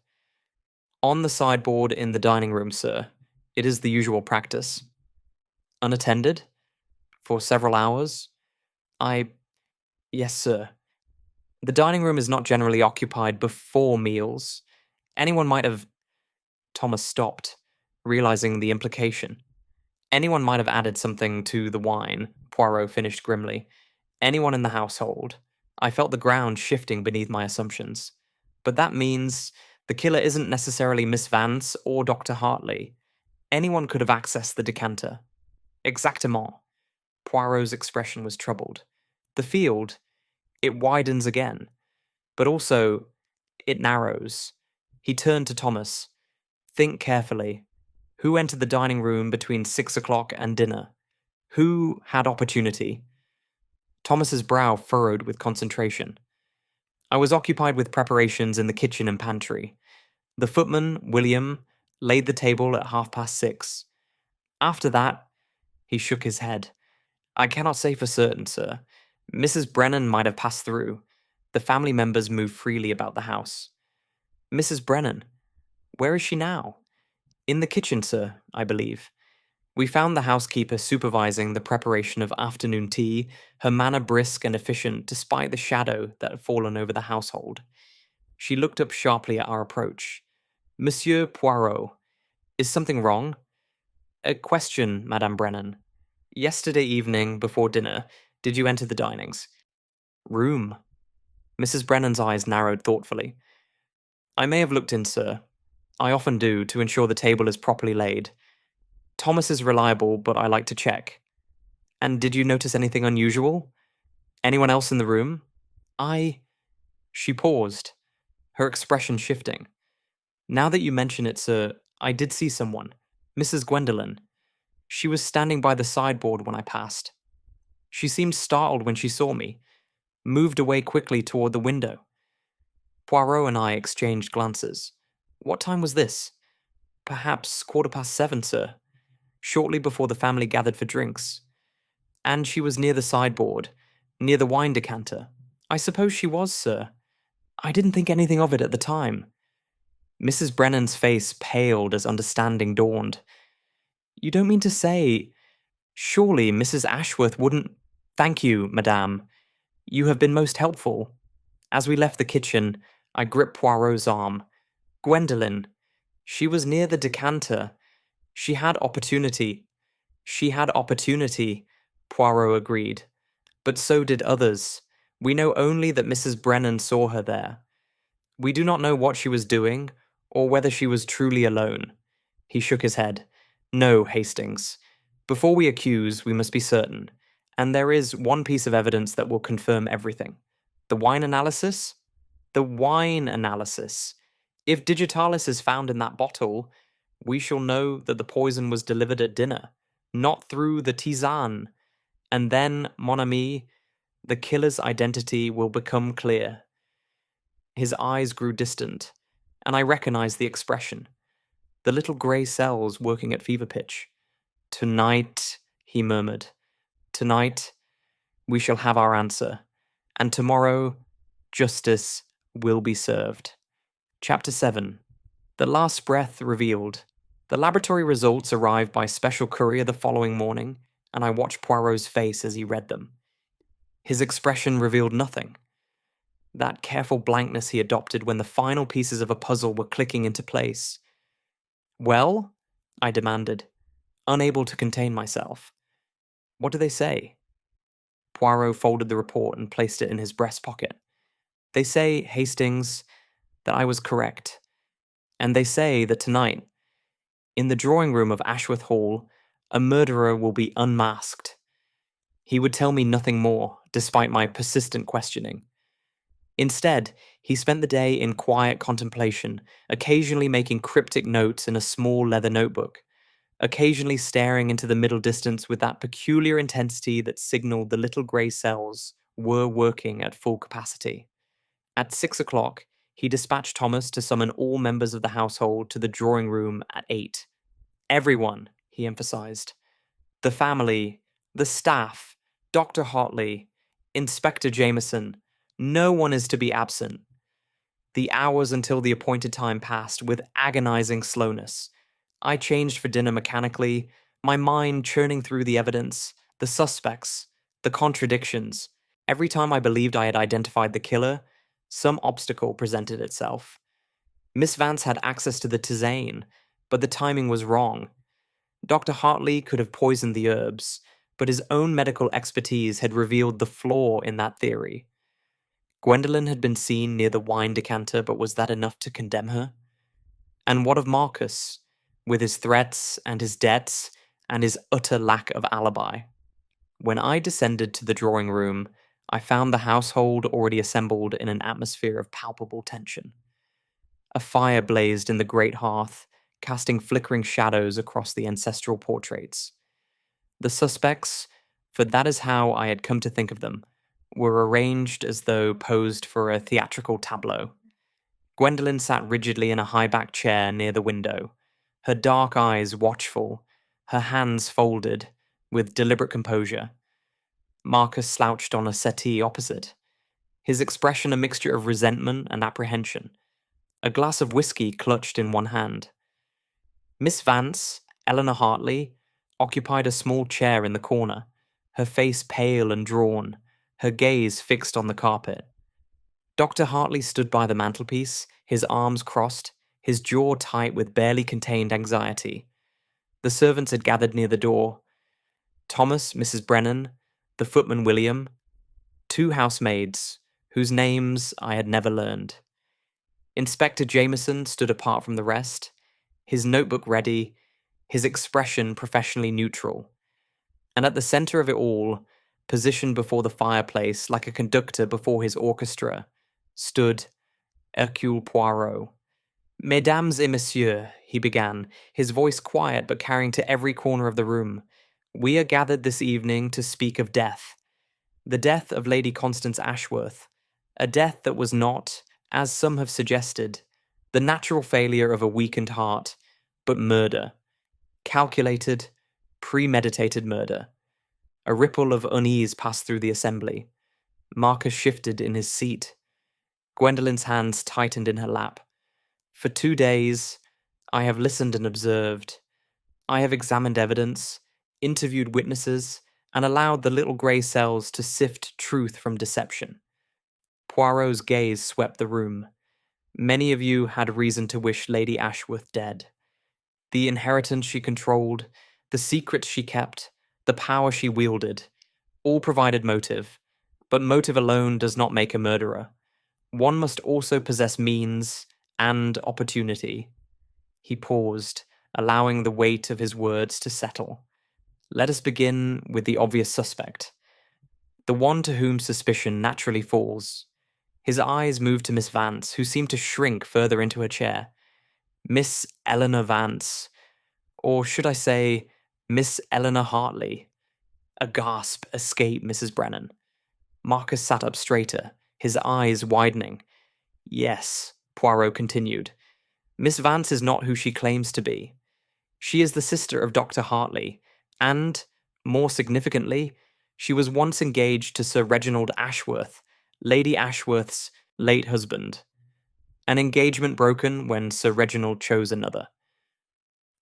On the sideboard in the dining room, sir. It is the usual practice. Unattended? For several hours? Yes, sir. The dining room is not generally occupied before meals. Anyone might have... Thomas stopped, realizing the implication. Anyone might have added something to the wine, Poirot finished grimly. Anyone in the household. I felt the ground shifting beneath my assumptions. But that means The killer isn't necessarily Miss Vance or Dr. Hartley. Anyone could have accessed the decanter. Exactement. Poirot's expression was troubled. The field, it widens again, but also, it narrows. He turned to Thomas. Think carefully. Who entered the dining room between 6 o'clock and dinner? Who had opportunity? Thomas's brow furrowed with concentration. I was occupied with preparations in the kitchen and pantry. The footman, William, laid the table at 6:30. After that, he shook his head. I cannot say for certain, sir. Mrs. Brennan might have passed through. The family members move freely about the house. Mrs. Brennan? Where is she now? In the kitchen, sir, I believe. We found the housekeeper supervising the preparation of afternoon tea, her manner brisk and efficient despite the shadow that had fallen over the household. She looked up sharply at our approach. Monsieur Poirot, is something wrong? A question, Madame Brennan. Yesterday evening, before dinner, did you enter the dinings? Room. Mrs. Brennan's eyes narrowed thoughtfully. I may have looked in, sir. I often do, to ensure the table is properly laid. Thomas is reliable, but I like to check. And did you notice anything unusual? Anyone else in the room? She paused, her expression shifting. Now that you mention it, sir, I did see someone. Mrs. Gwendolen. She was standing by the sideboard when I passed. She seemed startled when she saw me, moved away quickly toward the window. Poirot and I exchanged glances. What time was this? Perhaps 7:15, sir. Shortly before the family gathered for drinks. And she was near the sideboard, near the wine decanter. I suppose she was, sir. I didn't think anything of it at the time. Mrs. Brennan's face paled as understanding dawned. You don't mean to say... Surely Mrs. Ashworth wouldn't... Thank you, madame. You have been most helpful. As we left the kitchen, I gripped Poirot's arm. Gwendolen. She was near the decanter. She had opportunity. Poirot agreed. But so did others. We know only that Mrs. Brennan saw her there. We do not know what she was doing, or whether she was truly alone. He shook his head. No, Hastings. Before we accuse, we must be certain. And there is one piece of evidence that will confirm everything. The wine analysis? The wine analysis. If digitalis is found in that bottle, we shall know that the poison was delivered at dinner, not through the tisane. And then, mon ami, the killer's identity will become clear. His eyes grew distant, and I recognized the expression. The little grey cells working at fever pitch. Tonight, he murmured. Tonight, we shall have our answer. And tomorrow, justice will be served. Chapter 7. The Last Breath Revealed. The laboratory results arrived by special courier the following morning, and I watched Poirot's face as he read them. His expression revealed nothing. That careful blankness he adopted when the final pieces of a puzzle were clicking into place. Well? I demanded, unable to contain myself. What do they say? Poirot folded the report and placed it in his breast pocket. They say, Hastings, that I was correct. And they say that tonight, in the drawing room of Ashworth Hall, a murderer will be unmasked. He would tell me nothing more, despite my persistent questioning. Instead, he spent the day in quiet contemplation, occasionally making cryptic notes in a small leather notebook, occasionally staring into the middle distance with that peculiar intensity that signaled the little grey cells were working at full capacity. At 6 o'clock, he dispatched Thomas to summon all members of the household to the drawing room at 8. Everyone, he emphasized. The family, the staff, Dr. Hartley, Inspector Jameson. No one is to be absent. The hours until the appointed time passed with agonizing slowness. I changed for dinner mechanically, my mind churning through the evidence, the suspects, the contradictions. Every time I believed I had identified the killer, some obstacle presented itself. Miss Vance had access to the tisane, but the timing was wrong. Dr. Hartley could have poisoned the herbs, but his own medical expertise had revealed the flaw in that theory. Gwendolen had been seen near the wine decanter, but was that enough to condemn her? And what of Marcus, with his threats and his debts and his utter lack of alibi? When I descended to the drawing room, I found the household already assembled in an atmosphere of palpable tension. A fire blazed in the great hearth, casting flickering shadows across the ancestral portraits. The suspects, for that is how I had come to think of them, were arranged as though posed for a theatrical tableau. Gwendolen sat rigidly in a high-backed chair near the window, her dark eyes watchful, her hands folded, with deliberate composure. Marcus slouched on a settee opposite, his expression a mixture of resentment and apprehension, a glass of whiskey clutched in one hand. Miss Vance, Eleanor Hartley, occupied a small chair in the corner, her face pale and drawn, her gaze fixed on the carpet. Dr. Hartley stood by the mantelpiece, his arms crossed, his jaw tight with barely contained anxiety. The servants had gathered near the door. Thomas, Mrs. Brennan, the footman William, 2 housemaids, whose names I had never learned. Inspector Jameson stood apart from the rest, his notebook ready, his expression professionally neutral. And at the centre of it all, positioned before the fireplace like a conductor before his orchestra, stood Hercule Poirot. Mesdames et messieurs, he began, his voice quiet but carrying to every corner of the room, we are gathered this evening to speak of death. The death of Lady Constance Ashworth. A death that was not, as some have suggested, the natural failure of a weakened heart, but murder. Calculated, premeditated murder. A ripple of unease passed through the assembly. Marcus shifted in his seat. Gwendolen's hands tightened in her lap. For 2 days, I have listened and observed. I have examined evidence, interviewed witnesses, and allowed the little grey cells to sift truth from deception. Poirot's gaze swept the room. Many of you had reason to wish Lady Ashworth dead. The inheritance she controlled, the secrets she kept, the power she wielded, all provided motive, but motive alone does not make a murderer. One must also possess means and opportunity. He paused, allowing the weight of his words to settle. Let us begin with the obvious suspect, the one to whom suspicion naturally falls. His eyes moved to Miss Vance, who seemed to shrink further into her chair. Miss Eleanor Vance, or should I say, Miss Eleanor Hartley. A gasp escaped Mrs. Brennan. Marcus sat up straighter, his eyes widening. Yes, Poirot continued. Miss Vance is not who she claims to be. She is the sister of Dr. Hartley, and, more significantly, she was once engaged to Sir Reginald Ashworth, Lady Ashworth's late husband. An engagement broken when Sir Reginald chose another.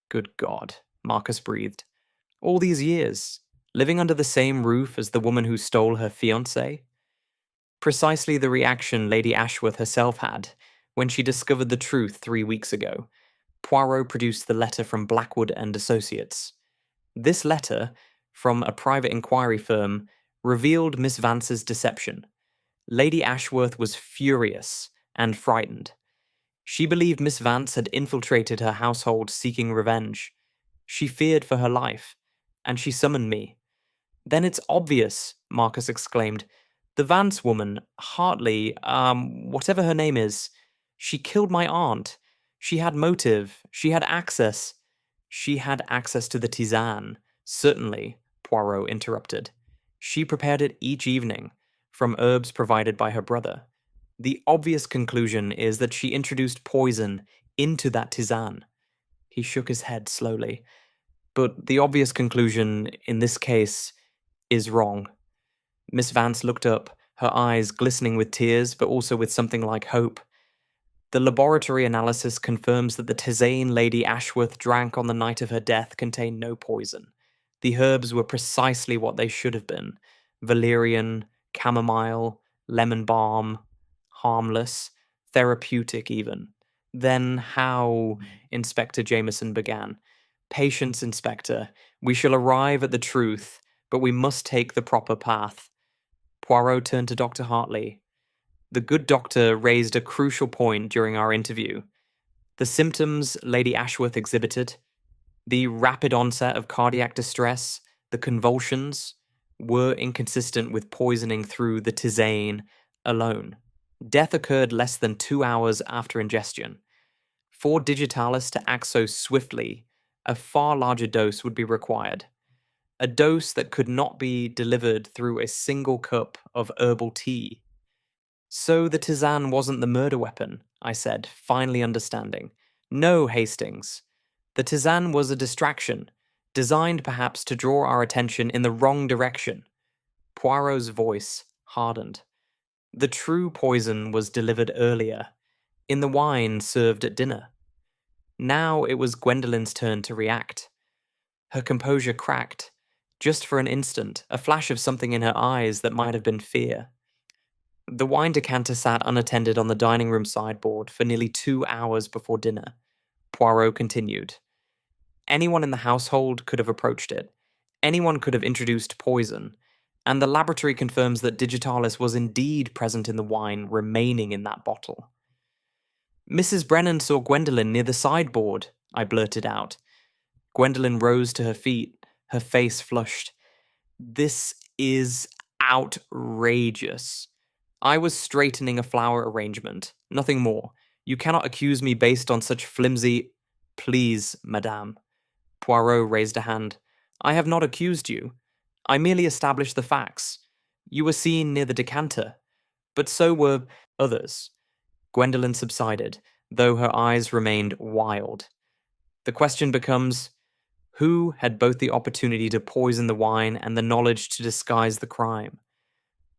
Good God, Marcus breathed. All these years, living under the same roof as the woman who stole her fiancé? Precisely the reaction Lady Ashworth herself had when she discovered the truth 3 weeks ago. Poirot produced the letter from Blackwood and Associates. This letter, from a private inquiry firm, revealed Miss Vance's deception. Lady Ashworth was furious and frightened. She believed Miss Vance had infiltrated her household seeking revenge. She feared for her life, and she summoned me. Then it's obvious, Marcus exclaimed. The Vance woman, Hartley, whatever her name is, she killed my aunt. She had motive. She had access. She had access to the tisane. Certainly, Poirot interrupted. She prepared it each evening, from herbs provided by her brother. The obvious conclusion is that she introduced poison into that tisane. He shook his head slowly. But the obvious conclusion, in this case, is wrong. Miss Vance looked up, her eyes glistening with tears, but also with something like hope. The laboratory analysis confirms that the tisane Lady Ashworth drank on the night of her death contained no poison. The herbs were precisely what they should have been. Valerian, chamomile, lemon balm, harmless, therapeutic even. Then how, Inspector Jameson began. Patience, Inspector. We shall arrive at the truth, but we must take the proper path. Poirot turned to Dr. Hartley. The good doctor raised a crucial point during our interview. The symptoms Lady Ashworth exhibited, the rapid onset of cardiac distress, the convulsions, were inconsistent with poisoning through the tisane alone. Death occurred less than 2 hours after ingestion. For digitalis to act so swiftly, a far larger dose would be required. A dose that could not be delivered through a single cup of herbal tea. So the tisane wasn't the murder weapon, I said, finally understanding. No, Hastings. The tisane was a distraction, designed perhaps to draw our attention in the wrong direction. Poirot's voice hardened. The true poison was delivered earlier, in the wine served at dinner. Now it was Gwendolen's turn to react. Her composure cracked. Just for an instant, a flash of something in her eyes that might have been fear. The wine decanter sat unattended on the dining room sideboard for nearly 2 hours before dinner. Poirot continued. Anyone in the household could have approached it. Anyone could have introduced poison. And the laboratory confirms that digitalis was indeed present in the wine remaining in that bottle. Mrs. Brennan saw Gwendolen near the sideboard, I blurted out. Gwendolen rose to her feet, her face flushed. This is outrageous. I was straightening a flower arrangement, nothing more. You cannot accuse me based on such flimsy... Please, madame. Poirot raised a hand. I have not accused you. I merely established the facts. You were seen near the decanter, but so were others. Gwendolen subsided, though her eyes remained wild. The question becomes, who had both the opportunity to poison the wine and the knowledge to disguise the crime?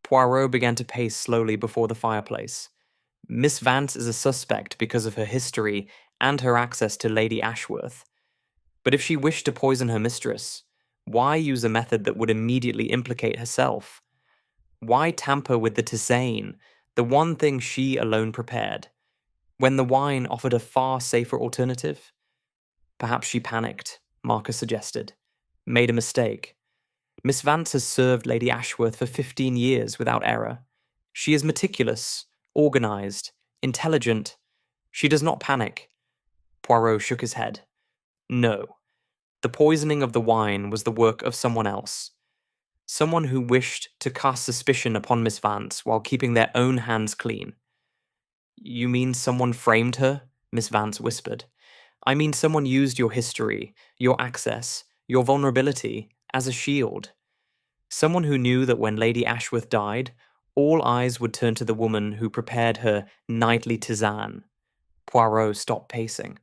Poirot began to pace slowly before the fireplace. Miss Vance is a suspect because of her history and her access to Lady Ashworth. But if she wished to poison her mistress, why use a method that would immediately implicate herself? Why tamper with the tisane, the one thing she alone prepared, when the wine offered a far safer alternative? Perhaps she panicked, Marcus suggested. Made a mistake. Miss Vance has served Lady Ashworth for 15 years without error. She is meticulous, organized, intelligent. She does not panic. Poirot shook his head. No. The poisoning of the wine was the work of someone else. Someone who wished to cast suspicion upon Miss Vance while keeping their own hands clean. You mean someone framed her? Miss Vance whispered. I mean someone used your history, your access, your vulnerability as a shield. Someone who knew that when Lady Ashworth died, all eyes would turn to the woman who prepared her nightly tisane. Poirot stopped pacing.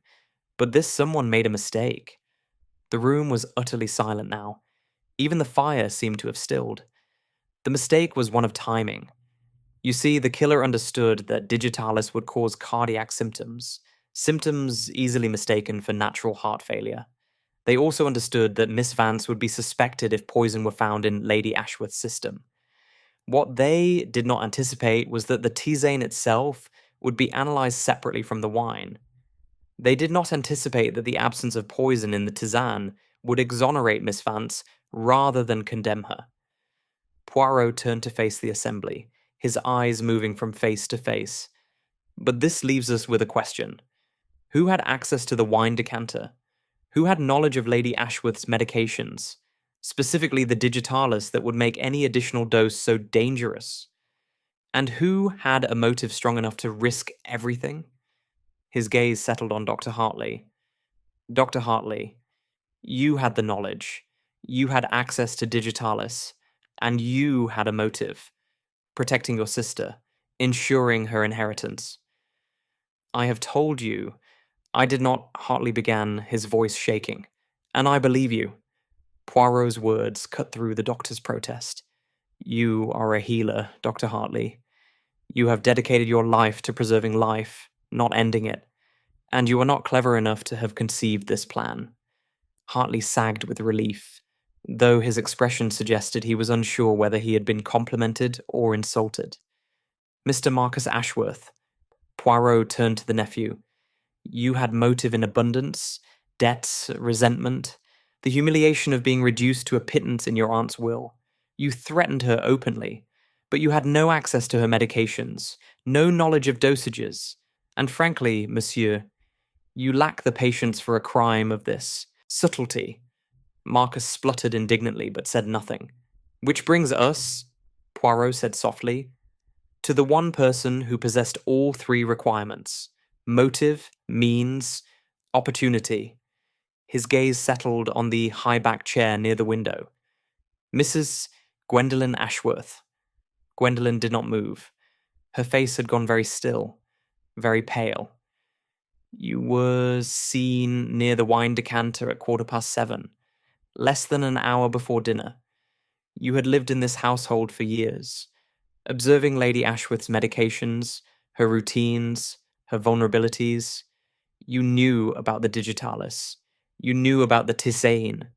But this someone made a mistake. The room was utterly silent now. Even the fire seemed to have stilled. The mistake was one of timing. You see, the killer understood that digitalis would cause cardiac symptoms easily mistaken for natural heart failure. They also understood that Miss Vance would be suspected if poison were found in Lady Ashworth's system. What they did not anticipate was that the tisane itself would be analysed separately from the wine. They did not anticipate that the absence of poison in the tisane would exonerate Miss Vance rather than condemn her. Poirot turned to face the assembly, his eyes moving from face to face. But this leaves us with a question. Who had access to the wine decanter? Who had knowledge of Lady Ashworth's medications, specifically the digitalis that would make any additional dose so dangerous? And who had a motive strong enough to risk everything? His gaze settled on Dr. Hartley. Dr. Hartley, you had the knowledge, you had access to digitalis, and you had a motive, protecting your sister, ensuring her inheritance. I have told you, I did not, Hartley began, his voice shaking, and I believe you. Poirot's words cut through the doctor's protest. You are a healer, Dr. Hartley. You have dedicated your life to preserving life, not ending it, and you are not clever enough to have conceived this plan. Hartley sagged with relief, though his expression suggested he was unsure whether he had been complimented or insulted. Mr. Marcus Ashworth, Poirot turned to the nephew. You had motive in abundance, debts, resentment, the humiliation of being reduced to a pittance in your aunt's will. You threatened her openly, but you had no access to her medications, no knowledge of dosages, and frankly, monsieur, You lack the patience for a crime of this subtlety. Marcus spluttered indignantly, but said nothing. Which brings us, Poirot said softly, to the one person who possessed all three requirements: motive, means, opportunity. His gaze settled on the high-backed chair near the window. Mrs. Gwendolen Ashworth. Gwendolen did not move. Her face had gone very still, very pale. You were seen near the wine decanter at 7:15, less than an hour before dinner. You had lived in this household for years, observing Lady Ashworth's medications, her routines, her vulnerabilities. You knew about the digitalis. You knew about the tisane.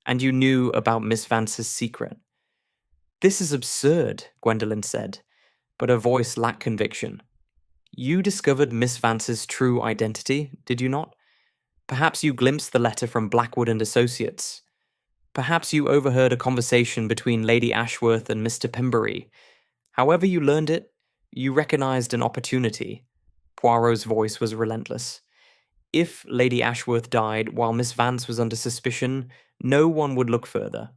And you knew about Miss Vance's secret. This is absurd, Gwendolen said, but her voice lacked conviction. You discovered Miss Vance's true identity, did you not? Perhaps you glimpsed the letter from Blackwood and Associates. Perhaps you overheard a conversation between Lady Ashworth and Mr. Pembury. However you learned it, you recognized an opportunity. Poirot's voice was relentless. If Lady Ashworth died while Miss Vance was under suspicion, no one would look further.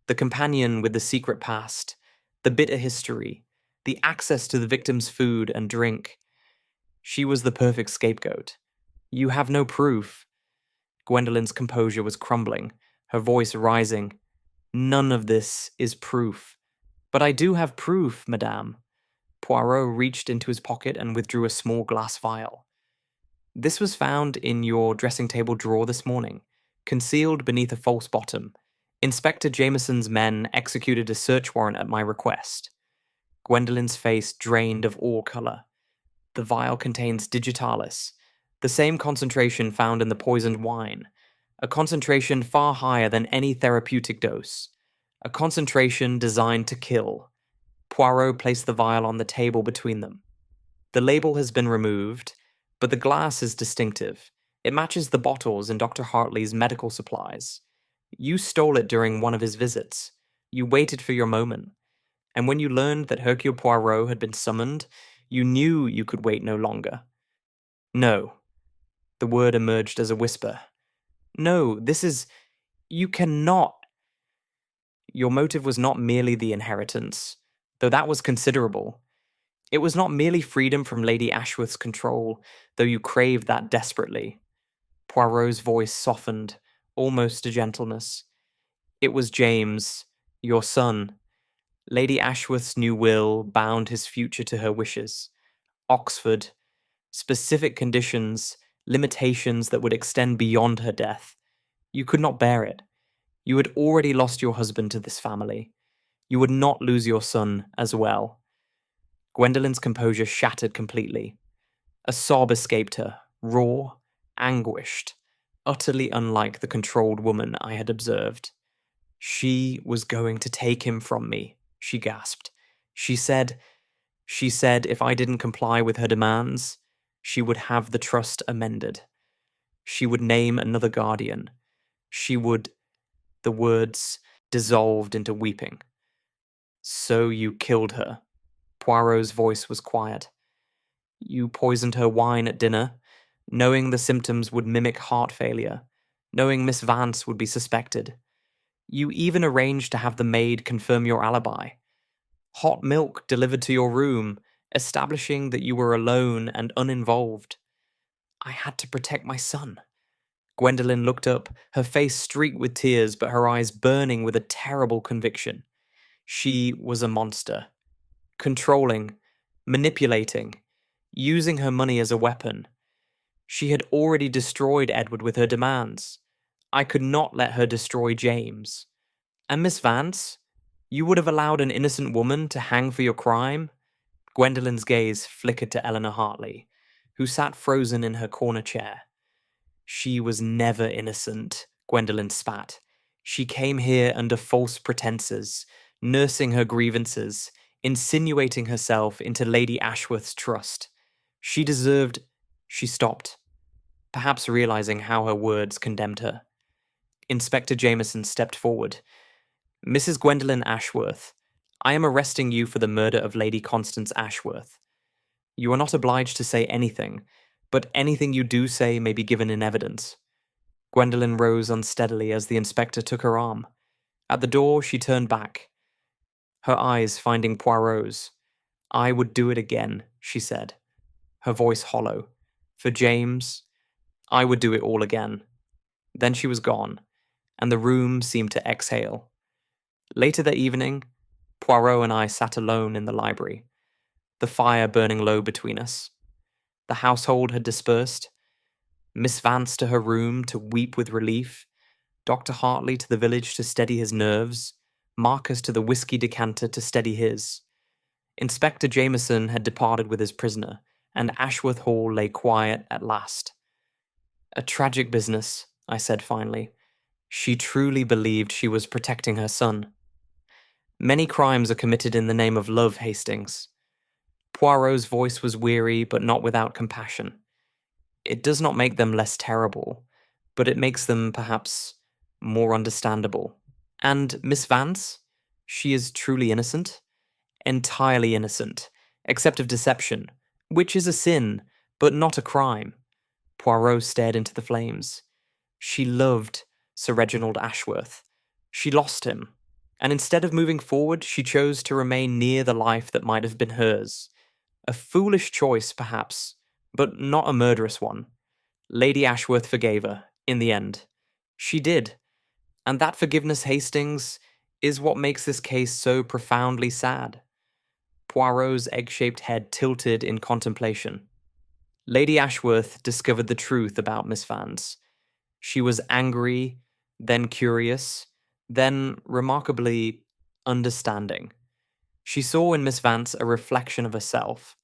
The companion with the secret past, the bitter history, the access to the victim's food and drink. She was the perfect scapegoat. You have no proof. Gwendolen's composure was crumbling, her voice rising. None of this is proof. But I do have proof, madame. Poirot reached into his pocket and withdrew a small glass vial. This was found in your dressing table drawer this morning, concealed beneath a false bottom. Inspector Jameson's men executed a search warrant at my request. Gwendolen's face drained of all colour. The vial contains digitalis, the same concentration found in the poisoned wine, a concentration far higher than any therapeutic dose, a concentration designed to kill. Poirot placed the vial on the table between them. The label has been removed, but the glass is distinctive. It matches the bottles in Dr. Hartley's medical supplies. You stole it during one of his visits. You waited for your moment. And when you learned that Hercule Poirot had been summoned, you knew you could wait no longer. No. The word emerged as a whisper. No, this is... You cannot... Your motive was not merely the inheritance, though that was considerable. It was not merely freedom from Lady Ashworth's control, though you craved that desperately. Poirot's voice softened, almost to gentleness. It was James, your son. Lady Ashworth's new will bound his future to her wishes. Oxford, specific conditions, limitations that would extend beyond her death. You could not bear it. You had already lost your husband to this family. You would not lose your son as well. Gwendolen's composure shattered completely. A sob escaped her, raw, anguished, utterly unlike the controlled woman I had observed. She was going to take him from me, she gasped. She said if I didn't comply with her demands, she would have the trust amended. She would name another guardian. She would... The words dissolved into weeping. So you killed her. Poirot's voice was quiet. You poisoned her wine at dinner, knowing the symptoms would mimic heart failure, knowing Miss Vance would be suspected. You even arranged to have the maid confirm your alibi. Hot milk delivered to your room, establishing that you were alone and uninvolved. I had to protect my son. Gwendolen looked up, her face streaked with tears, but her eyes burning with a terrible conviction. She was a monster. Controlling, manipulating, using her money as a weapon. She had already destroyed Edward with her demands. I could not let her destroy James. And Miss Vance? You would have allowed an innocent woman to hang for your crime? Gwendolen's gaze flickered to Eleanor Hartley, who sat frozen in her corner chair. She was never innocent, Gwendolen spat. She came here under false pretenses, nursing her grievances, insinuating herself into Lady Ashworth's trust. She deserved... She stopped, perhaps realizing how her words condemned her. Inspector Jameson stepped forward. Mrs. Gwendolen Ashworth, I am arresting you for the murder of Lady Constance Ashworth. You are not obliged to say anything, but anything you do say may be given in evidence. Gwendolen rose unsteadily as the inspector took her arm. At the door, she turned back, her eyes finding Poirot's. "I would do it again," she said, her voice hollow. "For James, I would do it all again." Then she was gone, and the room seemed to exhale. Later that evening, Poirot and I sat alone in the library, the fire burning low between us. The household had dispersed. Miss Vance to her room to weep with relief, Dr. Hartley to the village to steady his nerves, Marcus to the whiskey decanter to steady his. Inspector Jameson had departed with his prisoner, and Ashworth Hall lay quiet at last. "A tragic business," I said finally. She truly believed she was protecting her son. "Many crimes are committed in the name of love, Hastings." Poirot's voice was weary, but not without compassion. "It does not make them less terrible, but it makes them, perhaps, more understandable. And Miss Vance? She is truly innocent?" "Entirely innocent, except of deception, which is a sin, but not a crime." Poirot stared into the flames. "She loved Sir Reginald Ashworth. She lost him, and instead of moving forward, she chose to remain near the life that might have been hers. A foolish choice, perhaps, but not a murderous one. Lady Ashworth forgave her, in the end. She did. And that forgiveness, Hastings, is what makes this case so profoundly sad." Poirot's egg-shaped head tilted in contemplation. "Lady Ashworth discovered the truth about Miss Vance. She was angry, then curious, then remarkably understanding. She saw in Miss Vance a reflection of herself,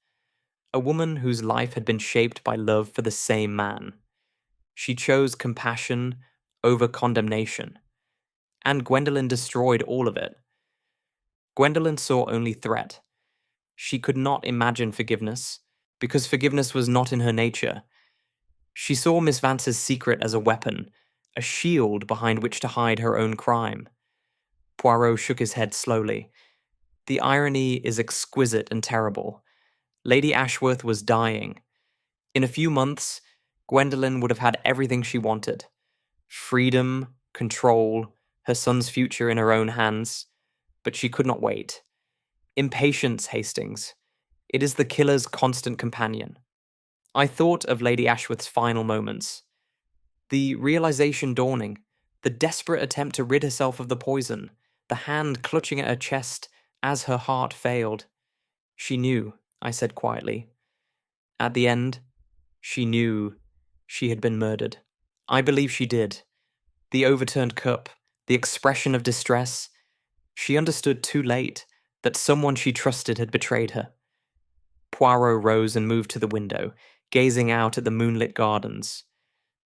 a woman whose life had been shaped by love for the same man. She chose compassion over condemnation, and Gwendolen destroyed all of it. Gwendolen saw only threat. She could not imagine forgiveness, because forgiveness was not in her nature. She saw Miss Vance's secret as a weapon, a shield behind which to hide her own crime." Poirot shook his head slowly. "The irony is exquisite and terrible. Lady Ashworth was dying. In a few months, Gwendolen would have had everything she wanted. Freedom, control, her son's future in her own hands. But she could not wait. Impatience, Hastings. It is the killer's constant companion." I thought of Lady Ashworth's final moments. The realization dawning, the desperate attempt to rid herself of the poison, the hand clutching at her chest as her heart failed. "She knew," I said quietly. "At the end, she knew she had been murdered. I believe she did. The overturned cup, the expression of distress. She understood too late that someone she trusted had betrayed her." Poirot rose and moved to the window, gazing out at the moonlit gardens.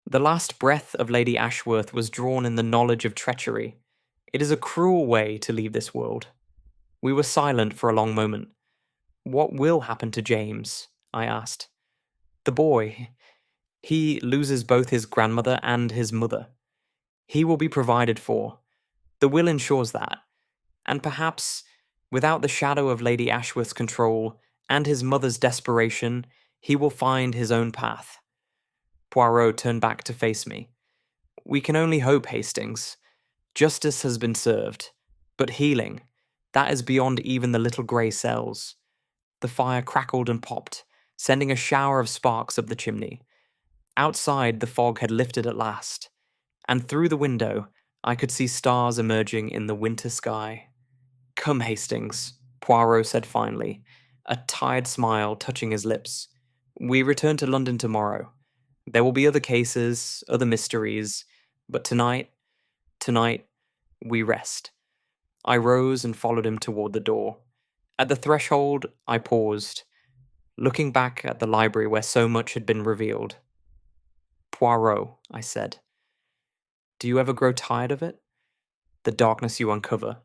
"The last breath of Lady Ashworth was drawn in the knowledge of treachery. It is a cruel way to leave this world." We were silent for a long moment. "What will happen to James?" I asked. "The boy. He loses both his grandmother and his mother. He will be provided for. The will ensures that. And perhaps, without the shadow of Lady Ashworth's control and his mother's desperation, he will find his own path." Poirot turned back to face me. "We can only hope, Hastings. Justice has been served. But healing, that is beyond even the little grey cells." The fire crackled and popped, sending a shower of sparks up the chimney. Outside, the fog had lifted at last, and through the window, I could see stars emerging in the winter sky. "Come, Hastings," Poirot said finally, a tired smile touching his lips. "We return to London tomorrow. There will be other cases, other mysteries, but tonight, we rest." I rose and followed him toward the door. At the threshold, I paused, looking back at the library where so much had been revealed. "Poirot," I said, "do you ever grow tired of it? The darkness you uncover,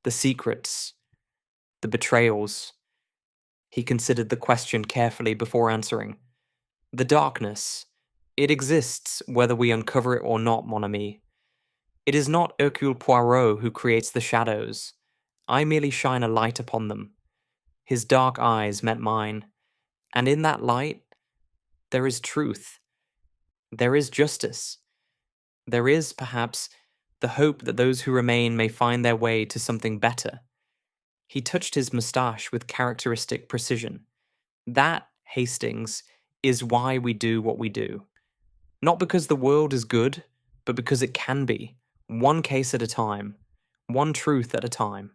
the secrets, the betrayals." He considered the question carefully before answering. "The darkness, it exists whether we uncover it or not, mon ami. It is not Hercule Poirot who creates the shadows. I merely shine a light upon them." His dark eyes met mine, and in that light, There is truth. There is justice. There is, perhaps, the hope that those who remain may find their way to something better. He touched his moustache with characteristic precision. That, Hastings, is why we do what we do. Not because the world is good, but because it can be, one case at a time, one truth at a time.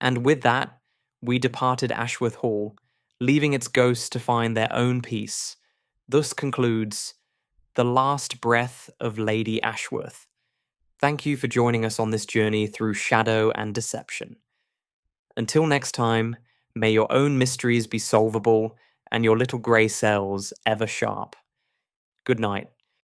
And with that, we departed Ashworth Hall, leaving its ghosts to find their own peace. Thus concludes The Last Breath of Lady Ashworth. Thank you for joining us on this journey through shadow and deception. Until next time, may your own mysteries be solvable and your little grey cells ever sharp. Good night.